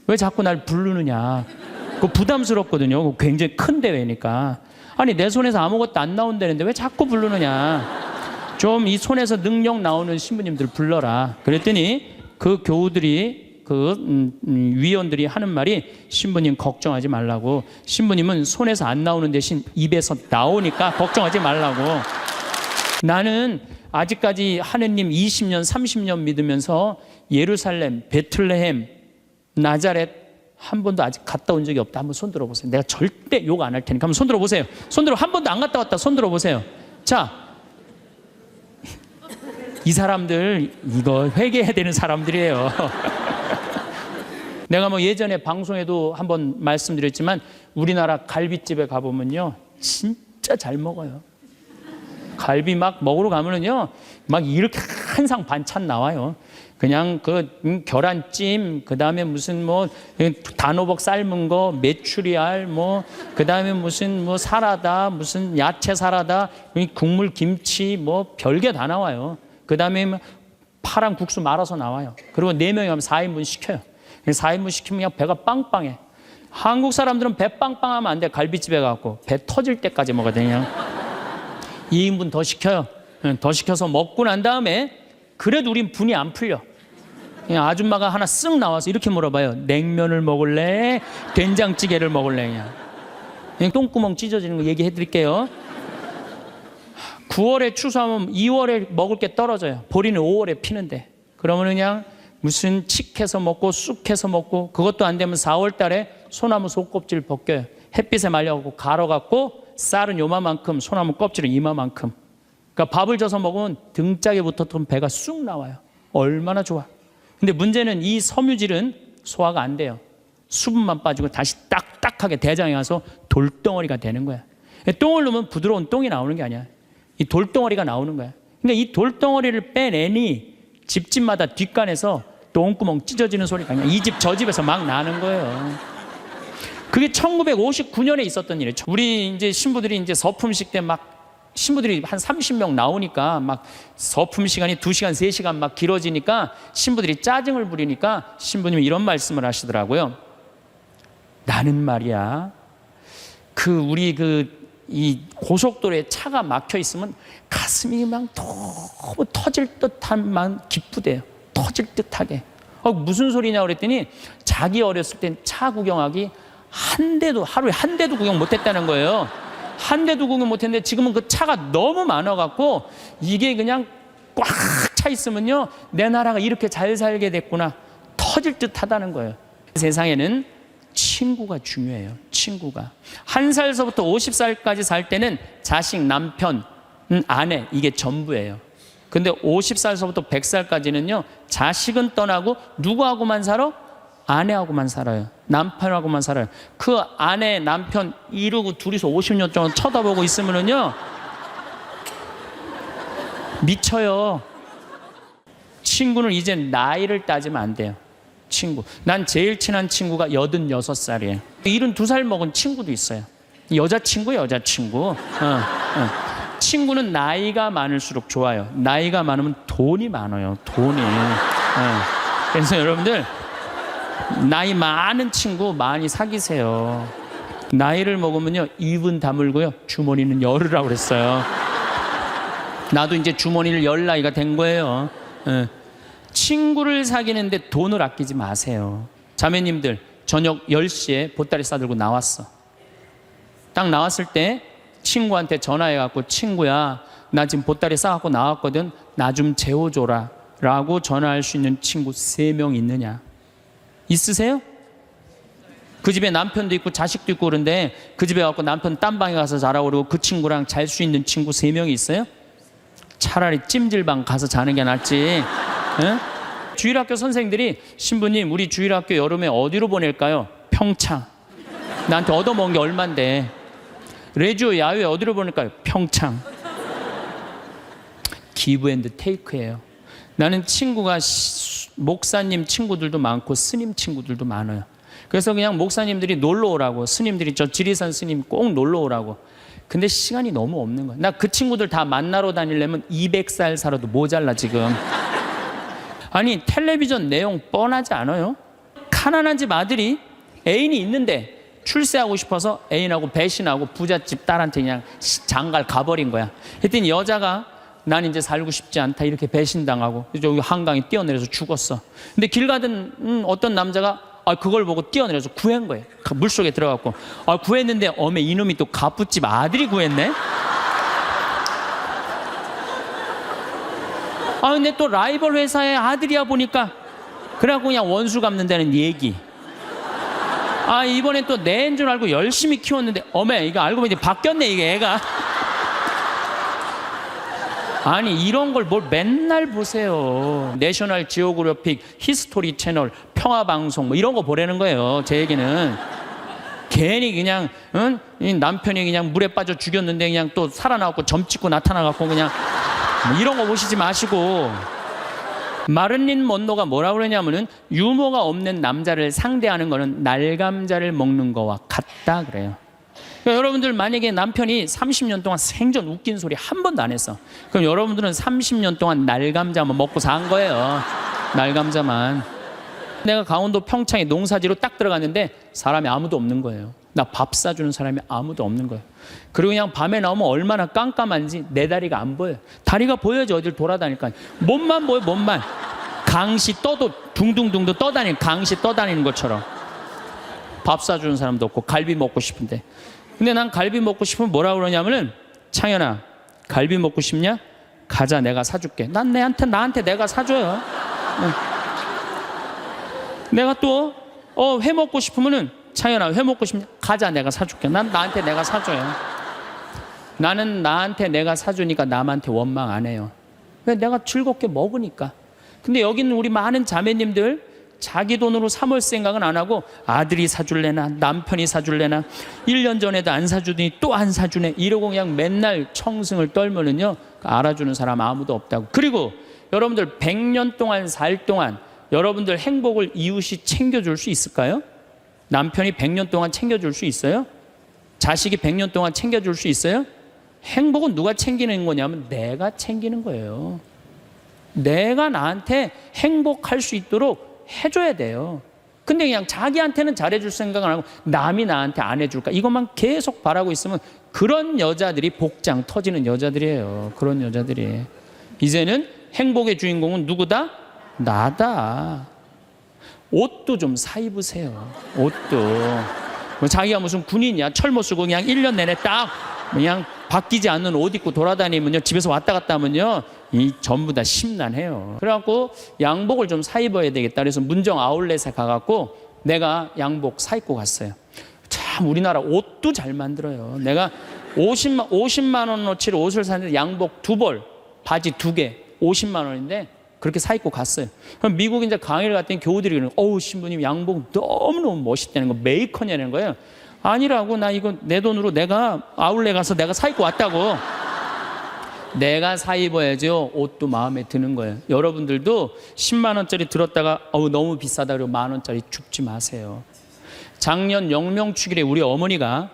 왜 자꾸 날 부르느냐. 그거 부담스럽거든요. 그거 굉장히 큰 대회니까. 아니, 내 손에서 아무것도 안 나온다는데 왜 자꾸 부르느냐. 좀 이 손에서 능력 나오는 신부님들 불러라. 그랬더니 그 교우들이, 위원들이 하는 말이, 신부님 걱정하지 말라고. 신부님은 손에서 안 나오는 대신 입에서 나오니까 걱정하지 말라고. 나는 아직까지 하느님 20년 30년 믿으면서 예루살렘, 베틀레헴, 나자렛 한 번도 아직 갔다 온 적이 없다. 한번 손 들어보세요. 내가 절대 욕 안 할 테니까 한번 손 들어보세요. 손 들어. 한 번도 안 갔다 왔다. 손 들어보세요. 자, 이 사람들 이거 회개해야 되는 사람들이에요. 내가 뭐 예전에 방송에도 한번 말씀드렸지만, 우리나라 갈비집에 가보면요, 진짜 잘 먹어요. 갈비 막 먹으러 가면은요, 막 이렇게 한 상 반찬 나와요. 그냥 계란찜, 그 다음에 무슨 단호박 삶은 거, 메추리알, 그 다음에 무슨 사라다, 무슨 야채 사라다, 국물 김치, 별게 다 나와요. 그 다음에 파란 국수 말아서 나와요. 그리고 4명이 가면 4인분 시켜요. 4인분 시키면 그냥 배가 빵빵해. 한국 사람들은 배 빵빵하면 안 돼. 갈비집에 가고 배 터질 때까지 먹어야 되냐. 2인분 더 시켜요. 더 시켜서 먹고 난 다음에, 그래도 우린 분이 안 풀려. 그냥 아줌마가 하나 쓱 나와서 이렇게 물어봐요. 냉면을 먹을래? 된장찌개를 먹을래? 그냥 똥구멍 찢어지는 거 얘기해 드릴게요. 9월에 추수하면 2월에 먹을 게 떨어져요. 보리는 5월에 피는데. 그러면 그냥 무슨 칡해서 먹고 쑥해서 먹고, 그것도 안 되면 4월 달에 소나무 속껍질 벗겨요. 햇빛에 말려갖고 갈아갖고, 쌀은 요만큼, 소나무 껍질은 이만큼. 그러니까 밥을 져서 먹으면 등짝에 붙었던 배가 쑥 나와요. 얼마나 좋아. 근데 문제는 이 섬유질은 소화가 안 돼요. 수분만 빠지고 다시 딱딱하게 대장에 가서 돌덩어리가 되는 거야. 똥을 넣으면 부드러운 똥이 나오는 게 아니야. 이 돌덩어리가 나오는 거야. 그러니까 이 돌덩어리를 빼내니 집집마다 뒷간에서 똥구멍 찢어지는 소리가 그냥 이 집 저 집에서 막 나는 거예요. 그게 1959년에 있었던 일이에요. 우리 이제 신부들이 이제 서품식 때 막 신부들이 한 30명 나오니까 막 서품 시간이 2시간, 3시간 막 길어지니까 신부들이 짜증을 부리니까 신부님이 이런 말씀을 하시더라고요. 나는 말이야, 이 고속도로에 차가 막혀 있으면 가슴이 막 너무 터질 듯한 기쁘대요. 터질 듯하게. 무슨 소리냐 그랬더니, 자기 어렸을 땐 차 구경하기 하루에 한 대도 구경 못했다는 거예요. 한 대도 구경 못했는데 지금은 그 차가 너무 많아갖고 이게 그냥 꽉 차 있으면요, 내 나라가 이렇게 잘 살게 됐구나, 터질 듯 하다는 거예요. 세상에는 친구가 중요해요. 친구가. 1살서부터 50살까지 살 때는 자식, 남편, 아내, 이게 전부예요. 근데 50살서부터 100살까지는요, 자식은 떠나고 누구하고만 살아? 아내하고만 살아요. 남편하고만 살아요. 그 아내, 남편 이러고 둘이서 50년 동안 쳐다보고 있으면은요, 미쳐요. 친구는 이제 나이를 따지면 안 돼요. 친구. 난 제일 친한 친구가 86살이에요. 72살 먹은 친구도 있어요. 여자친구예요, 여자친구. 친구는 나이가 많을수록 좋아요. 나이가 많으면 돈이 많아요. 돈이. 그래서 여러분들 나이 많은 친구 많이 사귀세요. 나이를 먹으면요, 입은 다물고요, 주머니는 열으라고 그랬어요. 나도 이제 주머니를 열 나이가 된 거예요. 친구를 사귀는데 돈을 아끼지 마세요. 자매님들, 저녁 10시에 보따리 싸들고 나왔어. 딱 나왔을 때 친구한테 전화해갖고, 친구야, 나 지금 보따리 싸갖고 나왔거든, 나 좀 재워줘라 라고 전화할 수 있는 친구 3명 있느냐? 있으세요? 그 집에 남편도 있고 자식도 있고 그런데 그 집에 가서 남편 딴 방에 가서 자라고 그러고 그 친구랑 잘 수 있는 친구 3명이 있어요? 차라리 찜질방 가서 자는 게 낫지. 주일학교 선생님들이, 신부님 우리 주일학교 여름에 어디로 보낼까요? 평창. 나한테 얻어먹은 게 얼만데. 레지오 야외 어디로 보낼까요? 평창. 기브 앤드 테이크예요. 나는 친구가 목사님 친구들도 많고 스님 친구들도 많아요. 그래서 그냥 목사님들이 놀러 오라고, 스님들이 저 지리산 스님 꼭 놀러 오라고. 근데 시간이 너무 없는 거야. 나 그 친구들 다 만나러 다니려면 200살 살아도 모자라 지금. 아니 텔레비전 내용 뻔하지 않아요? 가난한 집 아들이 애인이 있는데 출세하고 싶어서 애인하고 배신하고 부잣집 딸한테 그냥 장갈 가버린 거야. 했더니 여자가 난 이제 살고 싶지 않다 이렇게 배신당하고 여기 한강에 뛰어내려서 죽었어. 근데 길 가던 어떤 남자가 그걸 보고 뛰어내려서 구한 거예요. 물속에 들어갔고 구했는데 어메 이놈이 또 갑부집 아들이 구했네. 근데 또 라이벌 회사의 아들이야 보니까 그래갖고 그냥 원수 갚는다는 얘기. 이번엔 또 내인 줄 알고 열심히 키웠는데 어메 이거 알고 보니 바뀌었네 이게 애가. 아니 이런 걸 뭘 맨날 보세요. 내셔널 지오그래픽, 히스토리 채널, 평화방송 뭐 이런 거 보라는 거예요. 제 얘기는 괜히 그냥 이 남편이 그냥 물에 빠져 죽였는데 그냥 또 살아나갖고 점 찍고 나타나갖고 그냥 뭐 이런 거 보시지 마시고. 마를린 먼로가 뭐라고 그러냐면은 유머가 없는 남자를 상대하는 거는 날감자를 먹는 거와 같다 그래요. 그러니까 여러분들 만약에 남편이 30년 동안 생전 웃긴 소리 한 번도 안 했어. 그럼 여러분들은 30년 동안 날감자만 먹고 산 거예요. 날감자만. 내가 강원도 평창에 농사지로 딱 들어갔는데 사람이 아무도 없는 거예요. 나 밥 사주는 사람이 아무도 없는 거예요. 그리고 그냥 밤에 나오면 얼마나 깜깜한지 내 다리가 안 보여요. 다리가 보여야지 어딜 돌아다니까. 몸만 보여, 몸만. 강시 떠도 둥둥둥둥 떠다니는, 강시 떠다니는 것처럼. 밥 사주는 사람도 없고 갈비 먹고 싶은데. 근데 난 갈비 먹고 싶으면 뭐라 그러냐면은, 창현아 갈비 먹고 싶냐? 가자 내가 사줄게. 난 나한테 내가 사줘요. 내가 또 회 먹고 싶으면은, 창현아 회 먹고 싶냐? 가자 내가 사줄게. 난 나한테 내가 사줘요. 나는 나한테 내가 사주니까 남한테 원망 안 해요. 왜? 내가 즐겁게 먹으니까. 근데 여기는 우리 많은 자매님들 자기 돈으로 사 먹을 생각은 안 하고 아들이 사줄래나 남편이 사줄래나 1년 전에도 안 사주더니 또 안 사주네 이러고 그냥 맨날 청승을 떨면은요, 알아주는 사람 아무도 없다고. 그리고 여러분들 100년 동안 살 동안 여러분들 행복을 이웃이 챙겨줄 수 있을까요? 남편이 100년 동안 챙겨줄 수 있어요? 자식이 100년 동안 챙겨줄 수 있어요? 행복은 누가 챙기는 거냐면 내가 챙기는 거예요. 내가 나한테 행복할 수 있도록 해줘야 돼요. 근데 그냥 자기한테는 잘해줄 생각을 안 하고 남이 나한테 안 해줄까 이것만 계속 바라고 있으면 그런 여자들이 복장 터지는 여자들이에요. 그런 여자들이. 이제는 행복의 주인공은 누구다? 나다. 옷도 좀 사 입으세요. 옷도. 자기가 무슨 군인이야. 철모 쓰고 그냥 1년 내내 딱 그냥 바뀌지 않는 옷 입고 돌아다니면요, 집에서 왔다 갔다 하면요, 이 전부 다 심란해요. 그래갖고 양복을 좀 사 입어야 되겠다. 그래서 문정 아울렛에 가갖고 내가 양복 사 입고 갔어요. 참 우리나라 옷도 잘 만들어요. 내가 50만 원어치를 옷을 샀는데 양복 2벌, 바지 2개, 50만 원인데 그렇게 사 입고 갔어요. 그럼 미국 이제 강의를 갔더니 교우들이 그러는 거예요. 어우, 신부님 양복 너무너무 멋있다는 거, 메이커냐는 거예요. 아니라고, 나 이거 내 돈으로 내가 아울렛 가서 내가 사 입고 왔다고. 내가 사 입어야죠. 옷도 마음에 드는 거예요. 여러분들도 10만 원짜리 들었다가 어우 너무 비싸다 그리고 만 원짜리 줍지 마세요. 작년 영명축일에 우리 어머니가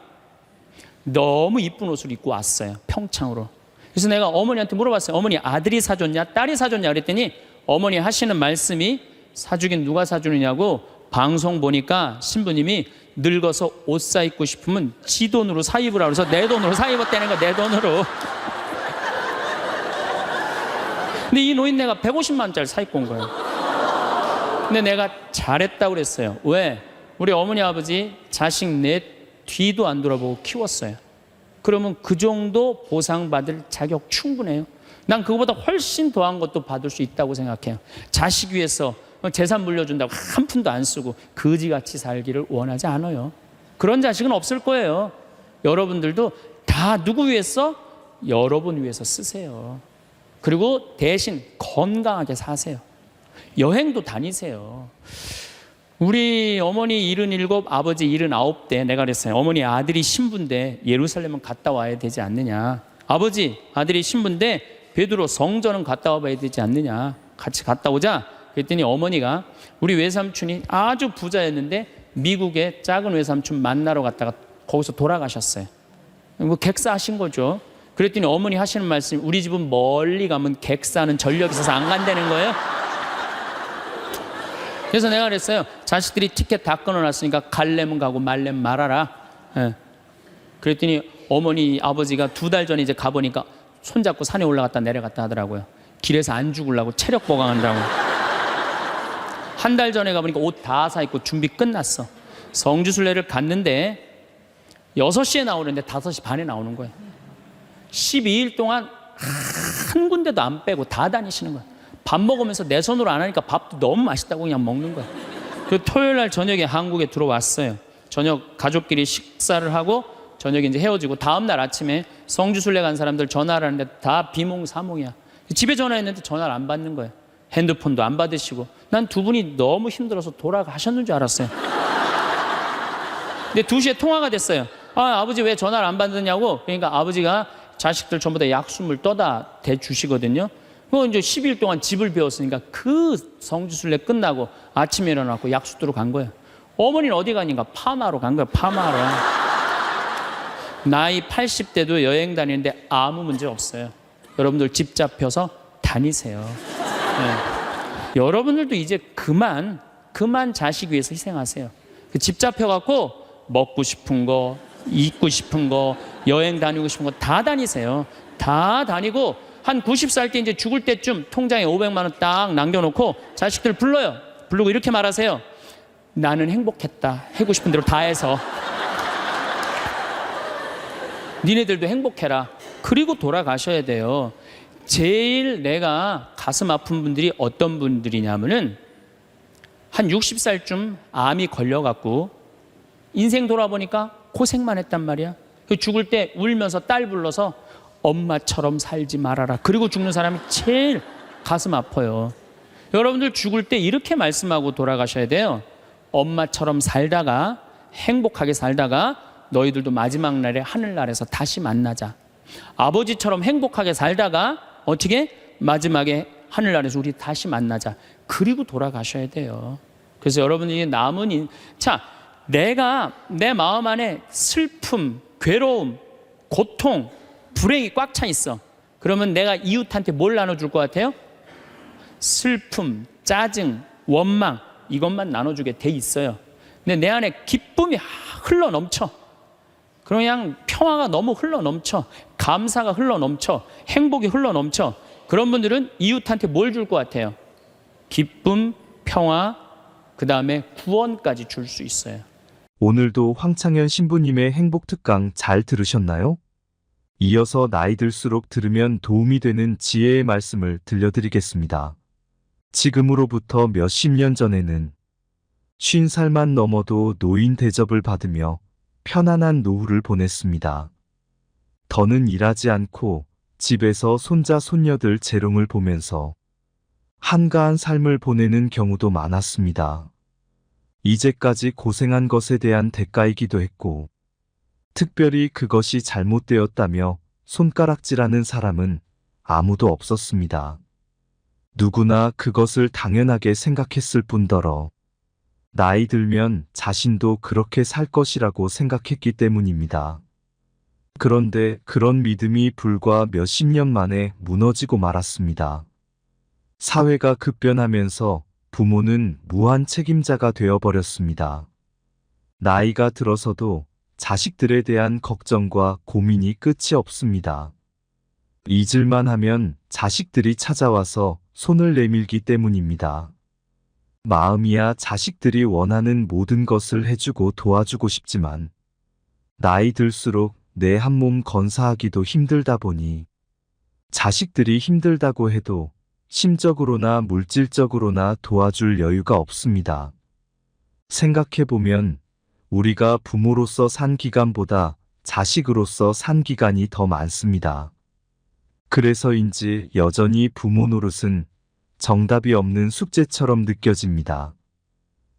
너무 이쁜 옷을 입고 왔어요. 평창으로. 그래서 내가 어머니한테 물어봤어요. 어머니, 아들이 사줬냐 딸이 사줬냐 그랬더니 어머니 하시는 말씀이, 사주긴 누가 사주느냐고, 방송 보니까 신부님이 늙어서 옷 사 입고 싶으면 지 돈으로 사 입으라고 해서 내 돈으로 사 입었다는 거야. 내 돈으로. 근데 이 노인네가 150만 원짜리 사 입고 온 거예요. 근데 내가 잘했다고 그랬어요. 왜? 우리 어머니 아버지 자식 내 뒤도 안 돌아보고 키웠어요. 그러면 그 정도 보상받을 자격 충분해요. 난 그거보다 훨씬 더한 것도 받을 수 있다고 생각해요. 자식 위해서 재산 물려준다고 한 푼도 안 쓰고 거지같이 살기를 원하지 않아요. 그런 자식은 없을 거예요. 여러분들도 다 누구 위해서? 여러분 위해서 쓰세요. 그리고 대신 건강하게 사세요. 여행도 다니세요. 우리 어머니 77, 아버지 79때 내가 그랬어요. 어머니 아들이 신부인데 예루살렘은 갔다 와야 되지 않느냐. 아버지 아들이 신부인데 베드로 성전은 갔다 와봐야 되지 않느냐. 같이 갔다 오자. 그랬더니 어머니가, 우리 외삼촌이 아주 부자였는데 미국에 작은 외삼촌 만나러 갔다가 거기서 돌아가셨어요. 뭐 객사하신 거죠. 그랬더니 어머니 하시는 말씀이, 우리 집은 멀리 가면 객사는 전력이 있어서 안 간다는 거예요. 그래서 내가 그랬어요. 자식들이 티켓 다 끊어놨으니까 갈래면 가고 말래면 말아라. 예. 그랬더니 어머니 아버지가 2달 전에 이제 가보니까 손잡고 산에 올라갔다 내려갔다 하더라고요. 길에서 안 죽으려고 체력 보강한다고. 한 달 전에 가보니까 옷 다 사 입고 준비 끝났어. 성주순례를 갔는데 6시에 나오는데 5시 반에 나오는 거예요. 12일 동안 한 군데도 안 빼고 다 다니시는 거예요. 밥 먹으면서 내 손으로 안 하니까 밥도 너무 맛있다고 그냥 먹는 거예요. 그 토요일 날 저녁에 한국에 들어왔어요. 저녁 가족끼리 식사를 하고 저녁에 이제 헤어지고 다음 날 아침에 성주순례 간 사람들 전화를 하는데 다 비몽사몽이야. 집에 전화했는데 전화를 안 받는 거예요. 핸드폰도 안 받으시고. 난 두 분이 너무 힘들어서 돌아가셨는 줄 알았어요. 근데 2시에 통화가 됐어요. 아버지 왜 전화를 안 받느냐고. 그러니까 아버지가 자식들 전부 다 약수물 떠다 대주시거든요. 그 이제 10일 동안 집을 배웠으니까 그 성주순례 끝나고 아침에 일어나고 약수도로 간 거예요. 어머니는 어디 가니까 파마로 간 거예요. 파마로. 나이 80대도 여행 다니는데 아무 문제 없어요. 여러분들 집 잡혀서 다니세요. 네. 여러분들도 이제 그만 자식 위해서 희생하세요. 집 잡혀갖고 먹고 싶은 거, 입고 싶은 거, 여행 다니고 싶은 거 다 다니세요. 다 다니고 한 90살 때 이제 죽을 때쯤 통장에 500만 원 딱 남겨놓고 자식들 불러요. 부르고 이렇게 말하세요. 나는 행복했다. 하고 싶은 대로 다 해서. 니네들도 행복해라. 그리고 돌아가셔야 돼요. 제일 내가 가슴 아픈 분들이 어떤 분들이냐면은 한 60살쯤 암이 걸려갖고 인생 돌아보니까 고생만 했단 말이야. 죽을 때 울면서 딸 불러서 엄마처럼 살지 말아라. 그리고 죽는 사람이 제일 가슴 아파요. 여러분들 죽을 때 이렇게 말씀하고 돌아가셔야 돼요. 엄마처럼 살다가 행복하게 살다가 너희들도 마지막 날에 하늘나라에서 다시 만나자. 아버지처럼 행복하게 살다가 어떻게? 마지막에 하늘나라에서 우리 다시 만나자. 그리고 돌아가셔야 돼요. 그래서 여러분들이 남은 내가 내 마음 안에 슬픔, 괴로움, 고통, 불행이 꽉 차 있어. 그러면 내가 이웃한테 뭘 나눠줄 것 같아요? 슬픔, 짜증, 원망, 이것만 나눠주게 돼 있어요. 근데 내 안에 기쁨이 흘러 넘쳐. 그냥 평화가 너무 흘러 넘쳐. 감사가 흘러 넘쳐. 행복이 흘러 넘쳐. 그런 분들은 이웃한테 뭘 줄 것 같아요? 기쁨, 평화, 그 다음에 구원까지 줄 수 있어요. 오늘도 황창현 신부님의 행복 특강 잘 들으셨나요? 이어서 나이 들수록 들으면 도움이 되는 지혜의 말씀을 들려드리겠습니다. 지금으로부터 몇십 년 전에는 50살만 넘어도 노인 대접을 받으며 편안한 노후를 보냈습니다. 더는 일하지 않고 집에서 손자 손녀들 재롱을 보면서 한가한 삶을 보내는 경우도 많았습니다. 이제까지 고생한 것에 대한 대가이기도 했고, 특별히 그것이 잘못되었다며 손가락질하는 사람은 아무도 없었습니다. 누구나 그것을 당연하게 생각했을 뿐더러 나이 들면 자신도 그렇게 살 것이라고 생각했기 때문입니다. 그런데 그런 믿음이 불과 몇십 년 만에 무너지고 말았습니다. 사회가 급변하면서 부모는 무한 책임자가 되어버렸습니다. 나이가 들어서도 자식들에 대한 걱정과 고민이 끝이 없습니다. 잊을만 하면 자식들이 찾아와서 손을 내밀기 때문입니다. 마음이야 자식들이 원하는 모든 것을 해주고 도와주고 싶지만 나이 들수록 내 한 몸 건사하기도 힘들다 보니 자식들이 힘들다고 해도 심적으로나 물질적으로나 도와줄 여유가 없습니다. 생각해보면 우리가 부모로서 산 기간보다 자식으로서 산 기간이 더 많습니다. 그래서인지 여전히 부모 노릇은 정답이 없는 숙제처럼 느껴집니다.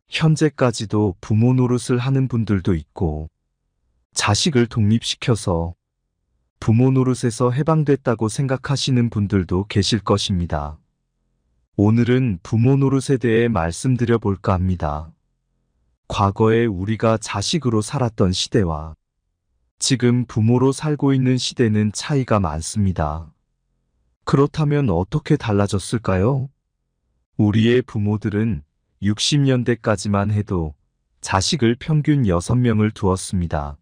현재까지도 부모 노릇을 하는 분들도 있고, 자식을 독립시켜서 부모 노릇에서 해방됐다고 생각하시는 분들도 계실 것입니다. 오늘은 부모 노릇에 대해 말씀드려 볼까 합니다. 과거에 우리가 자식으로 살았던 시대와 지금 부모로 살고 있는 시대는 차이가 많습니다. 그렇다면 어떻게 달라졌을까요? 우리의 부모들은 60년대까지만 해도 자식을 평균 6명을 두었습니다.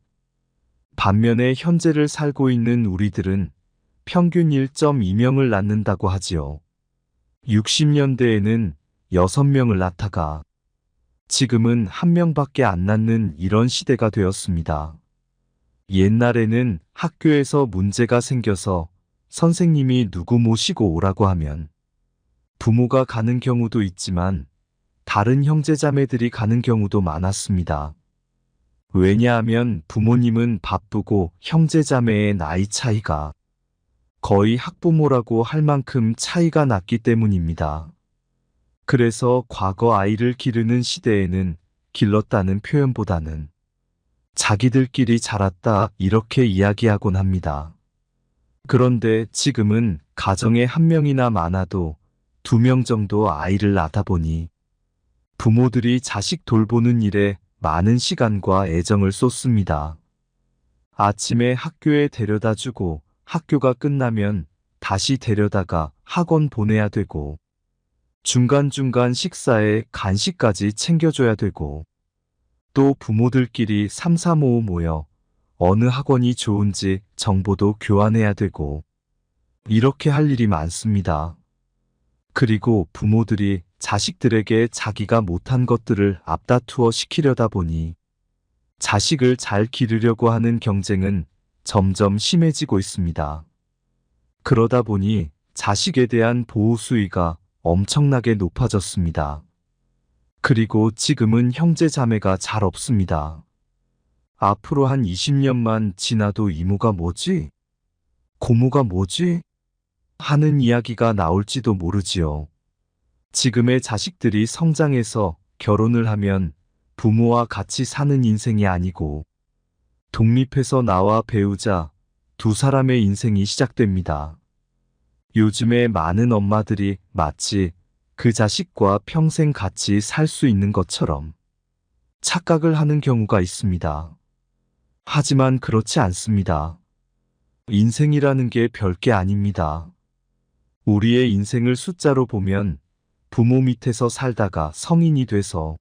반면에 현재를 살고 있는 우리들은 평균 1.2명을 낳는다고 하지요. 60년대에는 6명을 낳다가 지금은 1명밖에 안 낳는 이런 시대가 되었습니다. 옛날에는 학교에서 문제가 생겨서 선생님이 누구 모시고 오라고 하면 부모가 가는 경우도 있지만 다른 형제자매들이 가는 경우도 많았습니다. 왜냐하면 부모님은 바쁘고 형제자매의 나이 차이가 거의 학부모라고 할 만큼 차이가 났기 때문입니다. 그래서 과거 아이를 기르는 시대에는 길렀다는 표현보다는 자기들끼리 자랐다 이렇게 이야기하곤 합니다. 그런데 지금은 가정에 1명이나 많아도 2명 정도 아이를 낳다 보니 부모들이 자식 돌보는 일에 많은 시간과 애정을 쏟습니다. 아침에 학교에 데려다 주고 학교가 끝나면 다시 데려다가 학원 보내야 되고 중간중간 식사에 간식까지 챙겨줘야 되고 또 부모들끼리 3, 4, 5 모여 어느 학원이 좋은지 정보도 교환해야 되고 이렇게 할 일이 많습니다. 그리고 부모들이 자식들에게 자기가 못한 것들을 앞다투어 시키려다 보니 자식을 잘 기르려고 하는 경쟁은 점점 심해지고 있습니다. 그러다 보니 자식에 대한 보호 수위가 엄청나게 높아졌습니다. 그리고 지금은 형제 자매가 잘 없습니다. 앞으로 한 20년만 지나도 이모가 뭐지? 고모가 뭐지? 하는 이야기가 나올지도 모르지요. 지금의 자식들이 성장해서 결혼을 하면 부모와 같이 사는 인생이 아니고 독립해서 나와 배우자 두 사람의 인생이 시작됩니다. 요즘에 많은 엄마들이 마치 그 자식과 평생 같이 살 수 있는 것처럼 착각을 하는 경우가 있습니다. 하지만 그렇지 않습니다. 인생이라는 게 별게 아닙니다. 우리의 인생을 숫자로 보면 부모 밑에서 살다가 성인이 돼서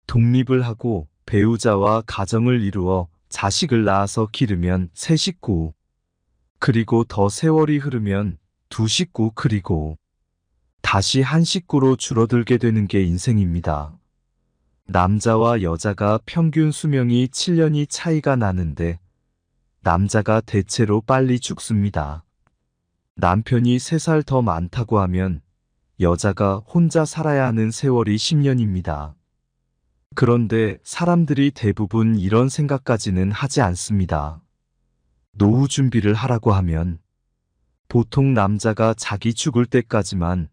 독립을 하고 배우자와 가정을 이루어 자식을 낳아서 기르면 세 식구, 그리고 더 세월이 흐르면 두 식구, 그리고 다시 한 식구로 줄어들게 되는 게 인생입니다. 남자와 여자가 평균 수명이 7년이 차이가 나는데 남자가 대체로 빨리 죽습니다. 남편이 3살 더 많다고 하면 여자가 혼자 살아야 하는 세월이 10년입니다. 그런데 사람들이 대부분 이런 생각까지는 하지 않습니다. 노후 준비를 하라고 하면 보통 남자가 자기 죽을 때까지만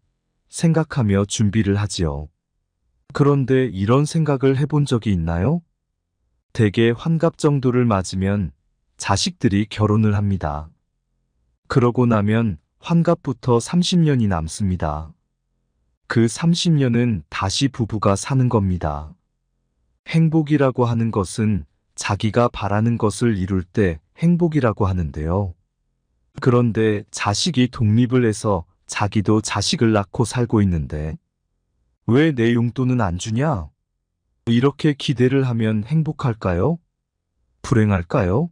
생각하며 준비를 하지요. 그런데 이런 생각을 해본 적이 있나요? 대개 환갑 정도를 맞으면 자식들이 결혼을 합니다. 그러고 나면 환갑부터 30년이 남습니다. 그 30년은 다시 부부가 사는 겁니다. 행복이라고 하는 것은 자기가 바라는 것을 이룰 때 행복이라고 하는데요. 그런데 자식이 독립을 해서 자기도 자식을 낳고 살고 있는데 왜 내 용돈은 안 주냐? 이렇게 기대를 하면 행복할까요? 불행할까요?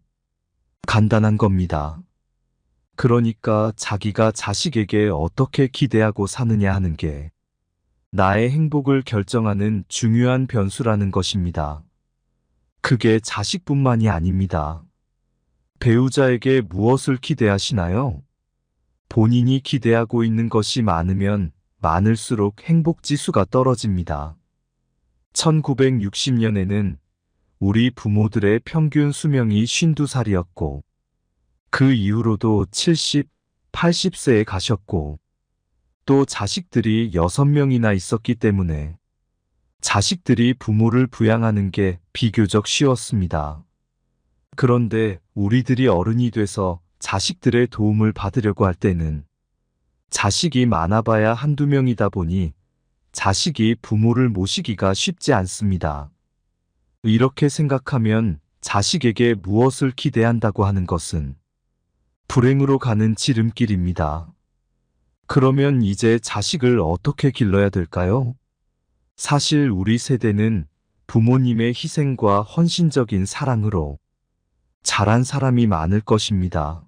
간단한 겁니다. 그러니까 자기가 자식에게 어떻게 기대하고 사느냐 하는 게 나의 행복을 결정하는 중요한 변수라는 것입니다. 그게 자식뿐만이 아닙니다. 배우자에게 무엇을 기대하시나요? 본인이 기대하고 있는 것이 많으면 많을수록 행복 지수가 떨어집니다. 1960년에는 우리 부모들의 평균 수명이 52살이었고, 그 이후로도 70, 80세에 가셨고, 또 자식들이 6명이나 있었기 때문에 자식들이 부모를 부양하는 게 비교적 쉬웠습니다. 그런데 우리들이 어른이 돼서 자식들의 도움을 받으려고 할 때는 자식이 많아봐야 한두 명이다 보니 자식이 부모를 모시기가 쉽지 않습니다. 이렇게 생각하면 자식에게 무엇을 기대한다고 하는 것은 불행으로 가는 지름길입니다. 그러면 이제 자식을 어떻게 길러야 될까요? 사실 우리 세대는 부모님의 희생과 헌신적인 사랑으로 자란 사람이 많을 것입니다.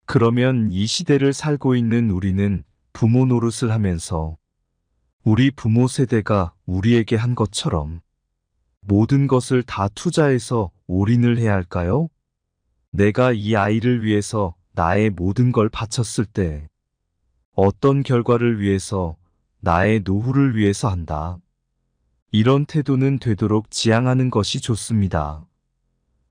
그러면 이 시대를 살고 있는 우리는 부모 노릇을 하면서 우리 부모 세대가 우리에게 한 것처럼 모든 것을 다 투자해서 올인을 해야 할까요? 내가 이 아이를 위해서 나의 모든 걸 바쳤을 때 어떤 결과를 위해서 나의 노후를 위해서 한다. 이런 태도는 되도록 지양하는 것이 좋습니다.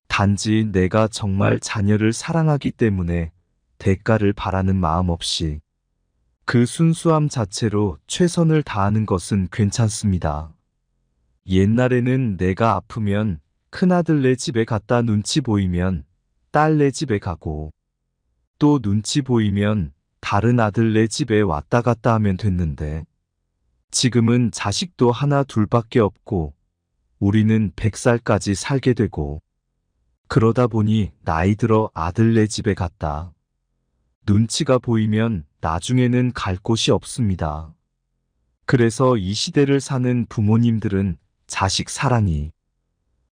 단지 내가 정말 자녀를 사랑하기 때문에 대가를 바라는 마음 없이 그 순수함 자체로 최선을 다하는 것은 괜찮습니다. 옛날에는 내가 아프면 큰아들네 집에 갔다 눈치 보이면 딸네 집에 가고 또 눈치 보이면 다른 아들네 집에 왔다 갔다 하면 됐는데 지금은 자식도 하나 둘밖에 없고 우리는 100살까지 살게 되고 그러다 보니 나이 들어 아들네 집에 갔다. 눈치가 보이면 나중에는 갈 곳이 없습니다. 그래서 이 시대를 사는 부모님들은 자식 사랑이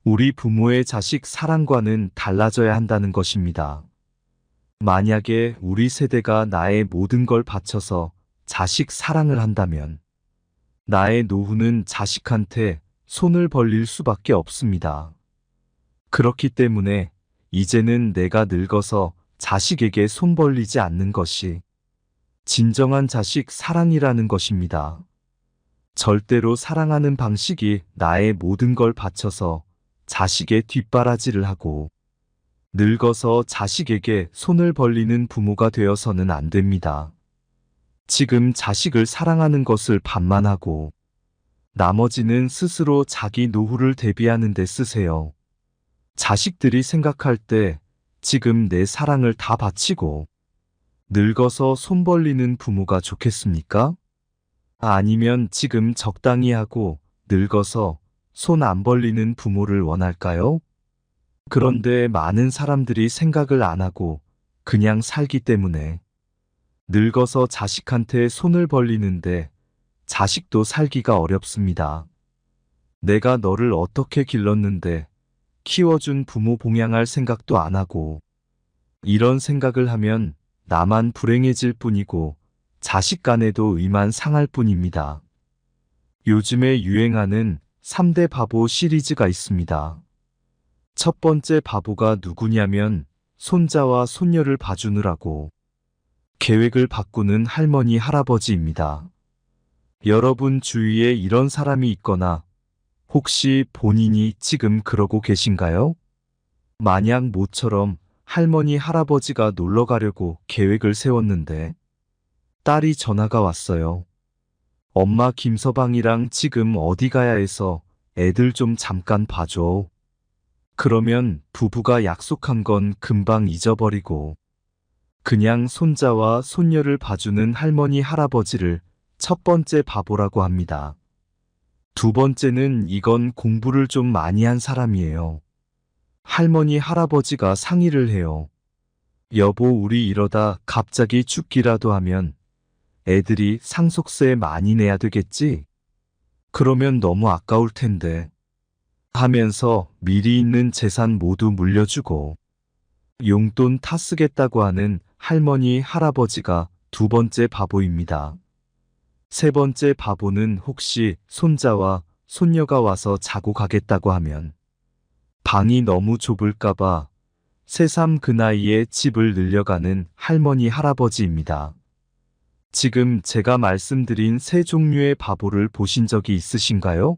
우리 부모의 자식 사랑과는 달라져야 한다는 것입니다. 만약에 우리 세대가 나의 모든 걸 바쳐서 자식 사랑을 한다면 나의 노후는 자식한테 손을 벌릴 수밖에 없습니다. 그렇기 때문에 이제는 내가 늙어서 자식에게 손 벌리지 않는 것이 진정한 자식 사랑이라는 것입니다. 절대로 사랑하는 방식이 나의 모든 걸 바쳐서 자식의 뒷바라지를 하고 늙어서 자식에게 손을 벌리는 부모가 되어서는 안 됩니다. 지금 자식을 사랑하는 것을 반만하고 나머지는 스스로 자기 노후를 대비하는 데 쓰세요. 자식들이 생각할 때 지금 내 사랑을 다 바치고 늙어서 손 벌리는 부모가 좋겠습니까? 아니면 지금 적당히 하고 늙어서 손 안 벌리는 부모를 원할까요? 그런데 많은 사람들이 생각을 안 하고 그냥 살기 때문에 늙어서 자식한테 손을 벌리는데 자식도 살기가 어렵습니다. 내가 너를 어떻게 길렀는데 키워준 부모 봉양할 생각도 안 하고 이런 생각을 하면 나만 불행해질 뿐이고 자식 간에도 의만 상할 뿐입니다. 요즘에 유행하는 3대 바보 시리즈가 있습니다. 첫 번째 바보가 누구냐면 손자와 손녀를 봐주느라고 계획을 바꾸는 할머니 할아버지입니다. 여러분 주위에 이런 사람이 있거나 혹시 본인이 지금 그러고 계신가요? 만약 모처럼 할머니 할아버지가 놀러 가려고 계획을 세웠는데 딸이 전화가 왔어요. 엄마 김서방이랑 지금 어디 가야 해서 애들 좀 잠깐 봐줘. 그러면 부부가 약속한 건 금방 잊어버리고 그냥 손자와 손녀를 봐주는 할머니 할아버지를 첫 번째 바보라고 합니다. 두 번째는 이건 공부를 좀 많이 한 사람이에요. 할머니 할아버지가 상의를 해요. 여보, 우리 이러다 갑자기 죽기라도 하면 애들이 상속세 많이 내야 되겠지? 그러면 너무 아까울 텐데. 하면서 미리 있는 재산 모두 물려주고 용돈 타 쓰겠다고 하는 할머니 할아버지가 두 번째 바보입니다. 세 번째 바보는 혹시 손자와 손녀가 와서 자고 가겠다고 하면 방이 너무 좁을까봐 새삼 그 나이에 집을 늘려가는 할머니 할아버지입니다. 지금 제가 말씀드린 세 종류의 바보를 보신 적이 있으신가요?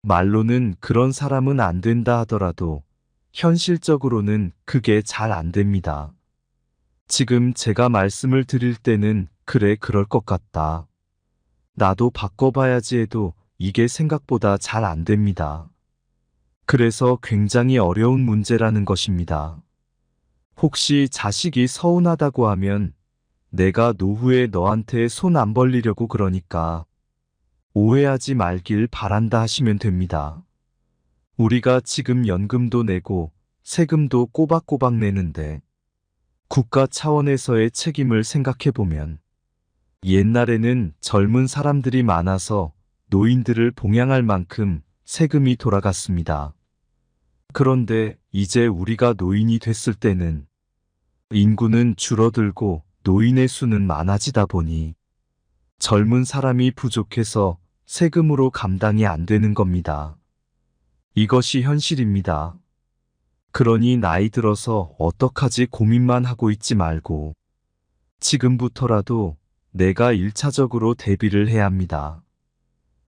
말로는 그런 사람은 안 된다 하더라도 현실적으로는 그게 잘 안 됩니다. 지금 제가 말씀을 드릴 때는 그래, 그럴 것 같다. 나도 바꿔봐야지 해도 이게 생각보다 잘 안 됩니다. 그래서 굉장히 어려운 문제라는 것입니다. 혹시 자식이 서운하다고 하면 내가 노후에 너한테 손 안 벌리려고 그러니까 오해하지 말길 바란다 하시면 됩니다. 우리가 지금 연금도 내고 세금도 꼬박꼬박 내는데 국가 차원에서의 책임을 생각해보면 옛날에는 젊은 사람들이 많아서 노인들을 봉양할 만큼 세금이 돌아갔습니다. 그런데 이제 우리가 노인이 됐을 때는 인구는 줄어들고 노인의 수는 많아지다 보니 젊은 사람이 부족해서 세금으로 감당이 안 되는 겁니다. 이것이 현실입니다. 그러니 나이 들어서 어떡하지 고민만 하고 있지 말고 지금부터라도 내가 1차적으로 대비를 해야 합니다.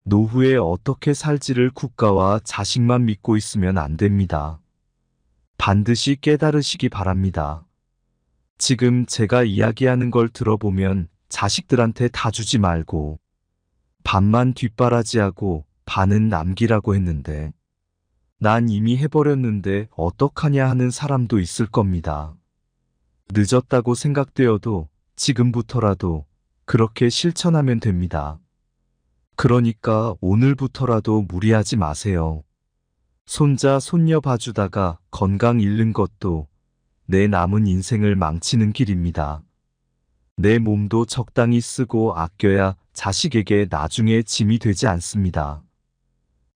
노후에 어떻게 살지를 국가와 자식만 믿고 있으면 안 됩니다. 반드시 깨달으시기 바랍니다. 지금 제가 이야기하는 걸 들어보면 자식들한테 다 주지 말고 반만 뒷바라지하고 반은 남기라고 했는데 난 이미 해버렸는데 어떡하냐 하는 사람도 있을 겁니다. 늦었다고 생각되어도 지금부터라도 그렇게 실천하면 됩니다. 그러니까 오늘부터라도 무리하지 마세요. 손자, 손녀 봐주다가 건강 잃는 것도 내 남은 인생을 망치는 길입니다. 내 몸도 적당히 쓰고 아껴야 자식에게 나중에 짐이 되지 않습니다.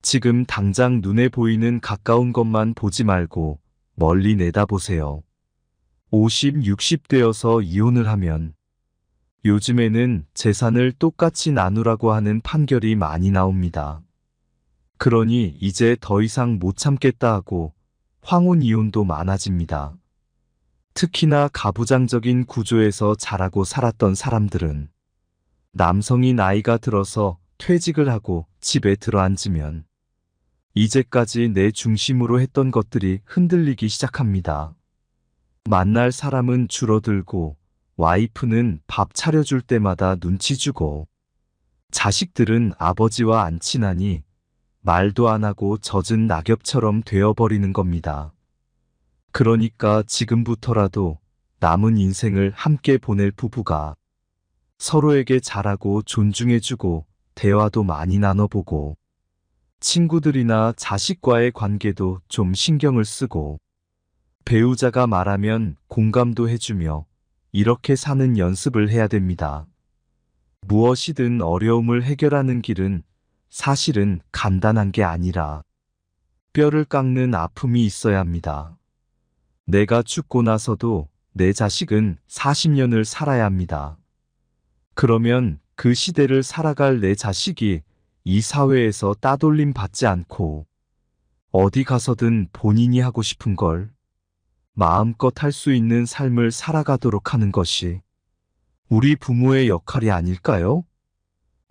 지금 당장 눈에 보이는 가까운 것만 보지 말고 멀리 내다보세요. 50, 60 되어서 이혼을 하면 요즘에는 재산을 똑같이 나누라고 하는 판결이 많이 나옵니다. 그러니 이제 더 이상 못 참겠다 하고 황혼 이혼도 많아집니다. 특히나 가부장적인 구조에서 자라고 살았던 사람들은 남성이 나이가 들어서 퇴직을 하고 집에 들어앉으면 이제까지 내 중심으로 했던 것들이 흔들리기 시작합니다. 만날 사람은 줄어들고 와이프는 밥 차려줄 때마다 눈치 주고 자식들은 아버지와 안 친하니 말도 안 하고 젖은 낙엽처럼 되어버리는 겁니다. 그러니까 지금부터라도 남은 인생을 함께 보낼 부부가 서로에게 잘하고 존중해주고 대화도 많이 나눠보고 친구들이나 자식과의 관계도 좀 신경을 쓰고 배우자가 말하면 공감도 해주며 이렇게 사는 연습을 해야 됩니다. 무엇이든 어려움을 해결하는 길은 사실은 간단한 게 아니라 뼈를 깎는 아픔이 있어야 합니다. 내가 죽고 나서도 내 자식은 40년을 살아야 합니다. 그러면 그 시대를 살아갈 내 자식이 이 사회에서 따돌림 받지 않고 어디 가서든 본인이 하고 싶은 걸 마음껏 할 수 있는 삶을 살아가도록 하는 것이 우리 부모의 역할이 아닐까요?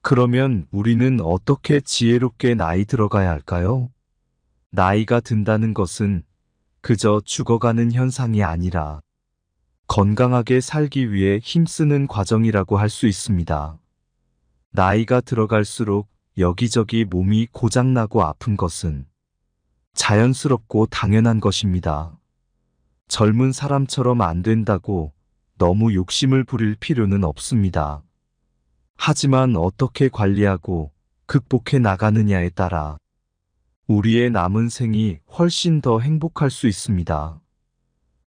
그러면 우리는 어떻게 지혜롭게 나이 들어가야 할까요? 나이가 든다는 것은 그저 죽어가는 현상이 아니라 건강하게 살기 위해 힘쓰는 과정이라고 할 수 있습니다. 나이가 들어갈수록 여기저기 몸이 고장나고 아픈 것은 자연스럽고 당연한 것입니다. 젊은 사람처럼 안 된다고 너무 욕심을 부릴 필요는 없습니다. 하지만 어떻게 관리하고 극복해 나가느냐에 따라 우리의 남은 생이 훨씬 더 행복할 수 있습니다.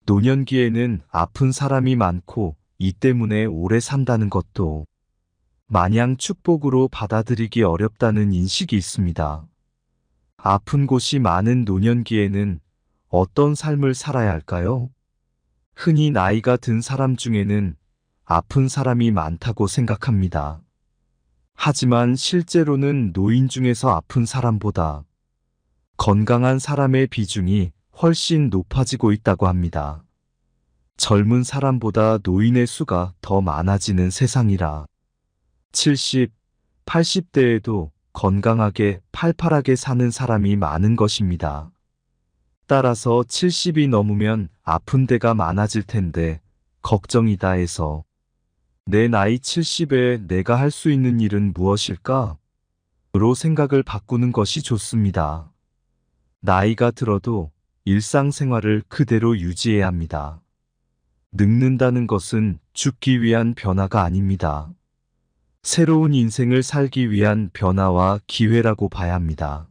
노년기에는 아픈 사람이 많고 이 때문에 오래 산다는 것도 마냥 축복으로 받아들이기 어렵다는 인식이 있습니다. 아픈 곳이 많은 노년기에는 어떤 삶을 살아야 할까요? 흔히 나이가 든 사람 중에는 아픈 사람이 많다고 생각합니다. 하지만 실제로는 노인 중에서 아픈 사람보다 건강한 사람의 비중이 훨씬 높아지고 있다고 합니다. 젊은 사람보다 노인의 수가 더 많아지는 세상이라 70, 80대에도 건강하게 팔팔하게 사는 사람이 많은 것입니다. 따라서 70이 넘으면 아픈 데가 많아질 텐데 걱정이다 해서 내 나이 70에 내가 할 수 있는 일은 무엇일까? 로 생각을 바꾸는 것이 좋습니다. 나이가 들어도 일상생활을 그대로 유지해야 합니다. 늙는다는 것은 죽기 위한 변화가 아닙니다. 새로운 인생을 살기 위한 변화와 기회라고 봐야 합니다.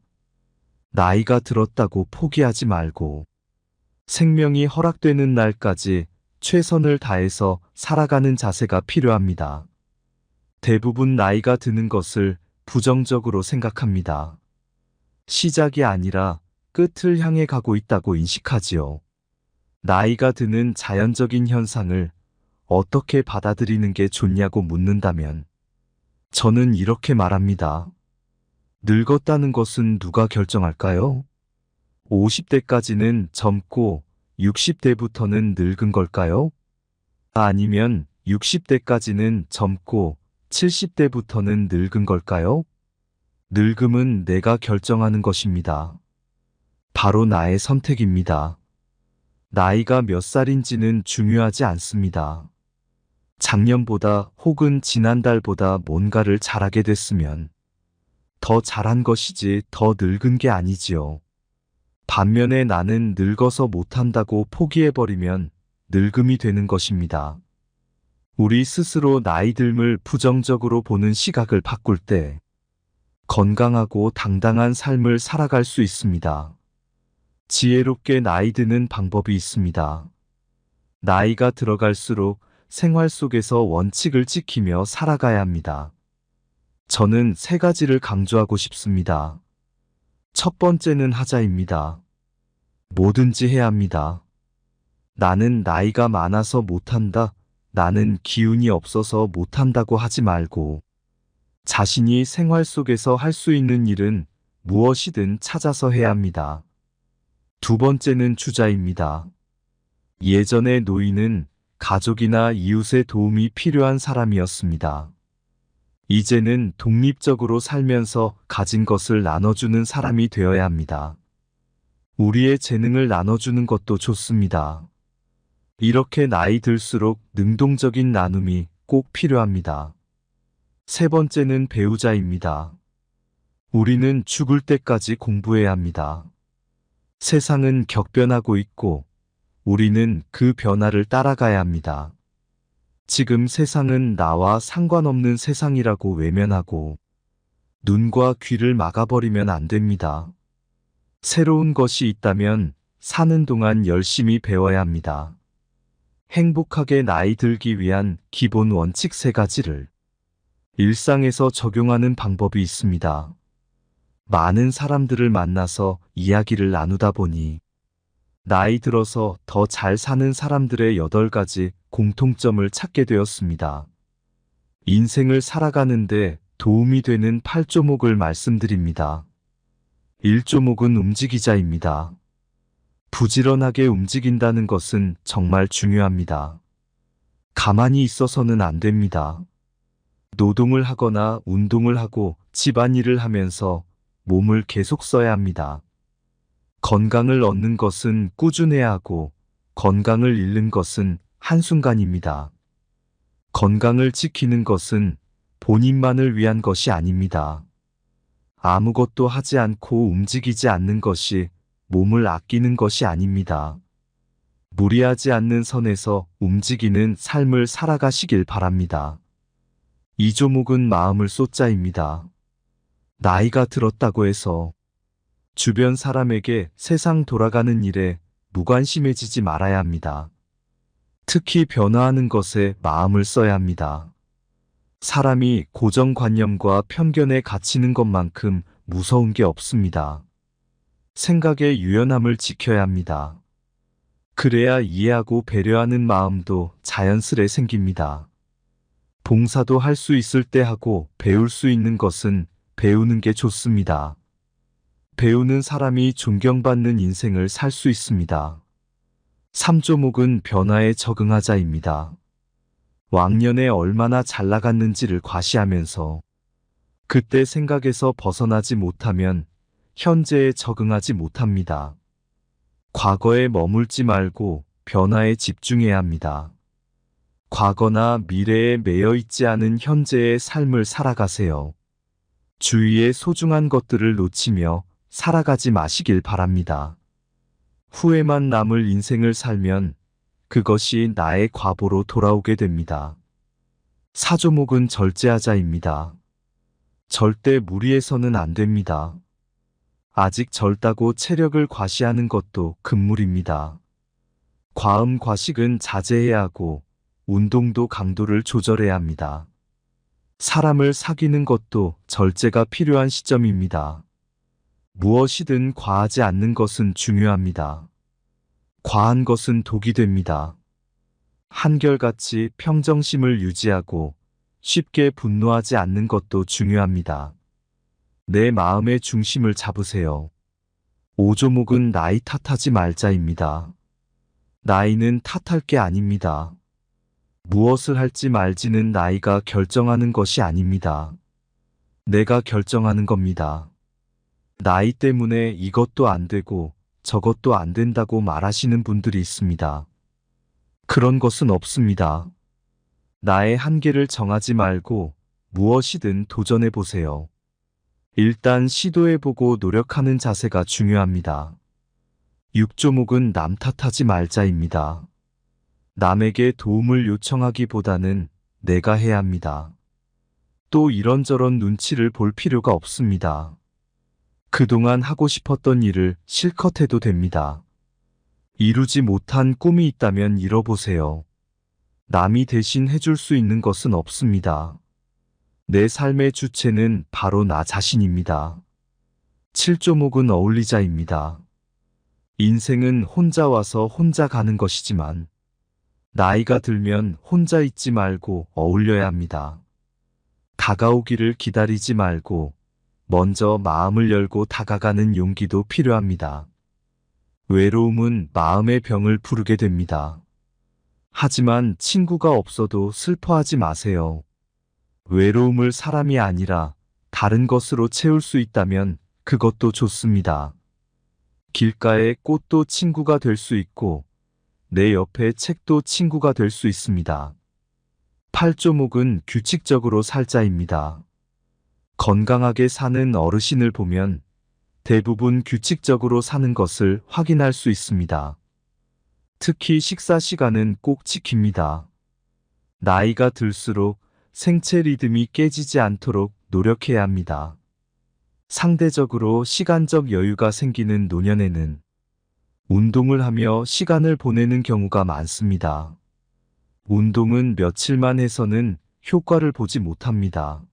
나이가 들었다고 포기하지 말고 생명이 허락되는 날까지 최선을 다해서 살아가는 자세가 필요합니다. 대부분 나이가 드는 것을 부정적으로 생각합니다. 시작이 아니라 끝을 향해 가고 있다고 인식하지요. 나이가 드는 자연적인 현상을 어떻게 받아들이는 게 좋냐고 묻는다면 저는 이렇게 말합니다. 늙었다는 것은 누가 결정할까요? 50대까지는 젊고 60대부터는 늙은 걸까요? 아니면 60대까지는 젊고 70대부터는 늙은 걸까요? 늙음은 내가 결정하는 것입니다. 바로 나의 선택입니다. 나이가 몇 살인지는 중요하지 않습니다. 작년보다 혹은 지난달보다 뭔가를 잘하게 됐으면 더 잘한 것이지 더 늙은 게 아니지요. 반면에 나는 늙어서 못한다고 포기해버리면 늙음이 되는 것입니다. 우리 스스로 나이 듦을 부정적으로 보는 시각을 바꿀 때 건강하고 당당한 삶을 살아갈 수 있습니다. 지혜롭게 나이 드는 방법이 있습니다. 나이가 들어갈수록 생활 속에서 원칙을 지키며 살아가야 합니다. 저는 3가지를 강조하고 싶습니다. 첫 번째는 하자입니다. 뭐든지 해야 합니다. 나는 나이가 많아서 못한다, 나는 기운이 없어서 못한다고 하지 말고 자신이 생활 속에서 할 수 있는 일은 무엇이든 찾아서 해야 합니다. 두 번째는 주자입니다. 예전의 노인은 가족이나 이웃의 도움이 필요한 사람이었습니다. 이제는 독립적으로 살면서 가진 것을 나눠주는 사람이 되어야 합니다. 우리의 재능을 나눠주는 것도 좋습니다. 이렇게 나이 들수록 능동적인 나눔이 꼭 필요합니다. 세 번째는 배우자입니다. 우리는 죽을 때까지 공부해야 합니다. 세상은 격변하고 있고 우리는 그 변화를 따라가야 합니다. 지금 세상은 나와 상관없는 세상이라고 외면하고 눈과 귀를 막아버리면 안 됩니다. 새로운 것이 있다면 사는 동안 열심히 배워야 합니다. 행복하게 나이 들기 위한 기본 원칙 3가지를 일상에서 적용하는 방법이 있습니다. 많은 사람들을 만나서 이야기를 나누다 보니 나이 들어서 더 잘 사는 사람들의 8가지 공통점을 찾게 되었습니다. 인생을 살아가는데 도움이 되는 8조목을 말씀드립니다. 1조목은 움직이자입니다. 부지런하게 움직인다는 것은 정말 중요합니다. 가만히 있어서는 안 됩니다. 노동을 하거나 운동을 하고 집안일을 하면서 몸을 계속 써야 합니다. 건강을 얻는 것은 꾸준해야 하고 건강을 잃는 것은 한순간입니다. 건강을 지키는 것은 본인만을 위한 것이 아닙니다. 아무것도 하지 않고 움직이지 않는 것이 몸을 아끼는 것이 아닙니다. 무리하지 않는 선에서 움직이는 삶을 살아가시길 바랍니다. 이 조목은 마음을 쏟자입니다. 나이가 들었다고 해서 주변 사람에게 세상 돌아가는 일에 무관심해지지 말아야 합니다. 특히 변화하는 것에 마음을 써야 합니다. 사람이 고정관념과 편견에 갇히는 것만큼 무서운 게 없습니다. 생각의 유연함을 지켜야 합니다. 그래야 이해하고 배려하는 마음도 자연스레 생깁니다. 봉사도 할 수 있을 때 하고 배울 수 있는 것은 배우는 게 좋습니다. 배우는 사람이 존경받는 인생을 살 수 있습니다. 3조목은 변화에 적응하자입니다. 왕년에 얼마나 잘 나갔는지를 과시하면서 그때 생각에서 벗어나지 못하면 현재에 적응하지 못합니다. 과거에 머물지 말고 변화에 집중해야 합니다. 과거나 미래에 매여 있지 않은 현재의 삶을 살아가세요. 주위의 소중한 것들을 놓치며 살아가지 마시길 바랍니다. 후회만 남을 인생을 살면 그것이 나의 과보로 돌아오게 됩니다. 4조목은 절제하자입니다. 절대 무리해서는 안 됩니다. 아직 젊다고 체력을 과시하는 것도 금물입니다. 과음 과식은 자제해야 하고 운동도 강도를 조절해야 합니다. 사람을 사귀는 것도 절제가 필요한 시점입니다. 무엇이든 과하지 않는 것은 중요합니다. 과한 것은 독이 됩니다. 한결같이 평정심을 유지하고 쉽게 분노하지 않는 것도 중요합니다. 내 마음의 중심을 잡으세요. 5조목은 나이 탓하지 말자입니다. 나이는 탓할 게 아닙니다. 무엇을 할지 말지는 나이가 결정하는 것이 아닙니다. 내가 결정하는 겁니다. 나이 때문에 이것도 안 되고 저것도 안 된다고 말하시는 분들이 있습니다. 그런 것은 없습니다. 나의 한계를 정하지 말고 무엇이든 도전해 보세요. 일단 시도해보고 노력하는 자세가 중요합니다. 6조목은 남 탓하지 말자입니다. 남에게 도움을 요청하기보다는 내가 해야 합니다. 또 이런저런 눈치를 볼 필요가 없습니다. 그동안 하고 싶었던 일을 실컷 해도 됩니다. 이루지 못한 꿈이 있다면 이뤄보세요. 남이 대신 해줄 수 있는 것은 없습니다. 내 삶의 주체는 바로 나 자신입니다. 7조목은 어울리자입니다. 인생은 혼자 와서 혼자 가는 것이지만 나이가 들면 혼자 있지 말고 어울려야 합니다. 다가오기를 기다리지 말고 먼저 마음을 열고 다가가는 용기도 필요합니다. 외로움은 마음의 병을 부르게 됩니다. 하지만 친구가 없어도 슬퍼하지 마세요. 외로움을 사람이 아니라 다른 것으로 채울 수 있다면 그것도 좋습니다. 길가의 꽃도 친구가 될 수 있고 내 옆에 책도 친구가 될 수 있습니다. 8조목은 규칙적으로 살자입니다. 건강하게 사는 어르신을 보면 대부분 규칙적으로 사는 것을 확인할 수 있습니다. 특히 식사 시간은 꼭 지킵니다. 나이가 들수록 생체 리듬이 깨지지 않도록 노력해야 합니다. 상대적으로 시간적 여유가 생기는 노년에는 운동을 하며 시간을 보내는 경우가 많습니다. 운동은 며칠만 해서는 효과를 보지 못합니다.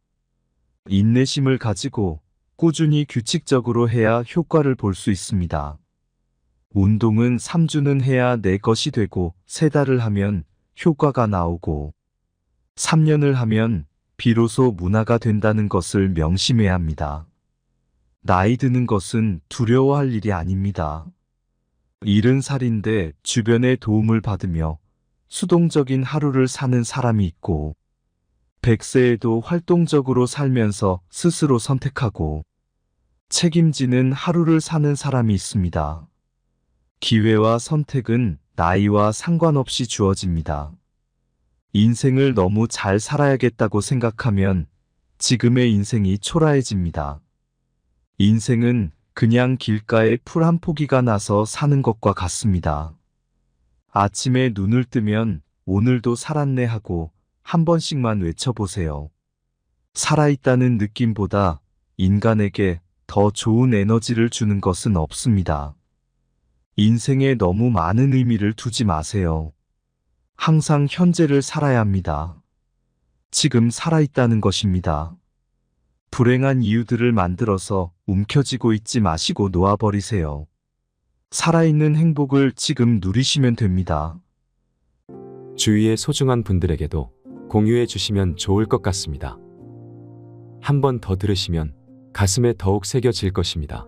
인내심을 가지고 꾸준히 규칙적으로 해야 효과를 볼 수 있습니다. 운동은 3주는 해야 내 것이 되고 3달을 하면 효과가 나오고 3년을 하면 비로소 문화가 된다는 것을 명심해야 합니다. 나이 드는 것은 두려워할 일이 아닙니다. 70살인데 주변의 도움을 받으며 수동적인 하루를 사는 사람이 있고 100세에도 활동적으로 살면서 스스로 선택하고 책임지는 하루를 사는 사람이 있습니다. 기회와 선택은 나이와 상관없이 주어집니다. 인생을 너무 잘 살아야겠다고 생각하면 지금의 인생이 초라해집니다. 인생은 그냥 길가에 풀 한 포기가 나서 사는 것과 같습니다. 아침에 눈을 뜨면 오늘도 살았네 하고 한 번씩만 외쳐보세요. 살아있다는 느낌보다 인간에게 더 좋은 에너지를 주는 것은 없습니다. 인생에 너무 많은 의미를 두지 마세요. 항상 현재를 살아야 합니다. 지금 살아있다는 것입니다. 불행한 이유들을 만들어서 움켜쥐고 있지 마시고 놓아버리세요. 살아있는 행복을 지금 누리시면 됩니다. 주위의 소중한 분들에게도 공유해 주시면 좋을 것 같습니다. 한 번 더 들으시면 가슴에 더욱 새겨질 것입니다.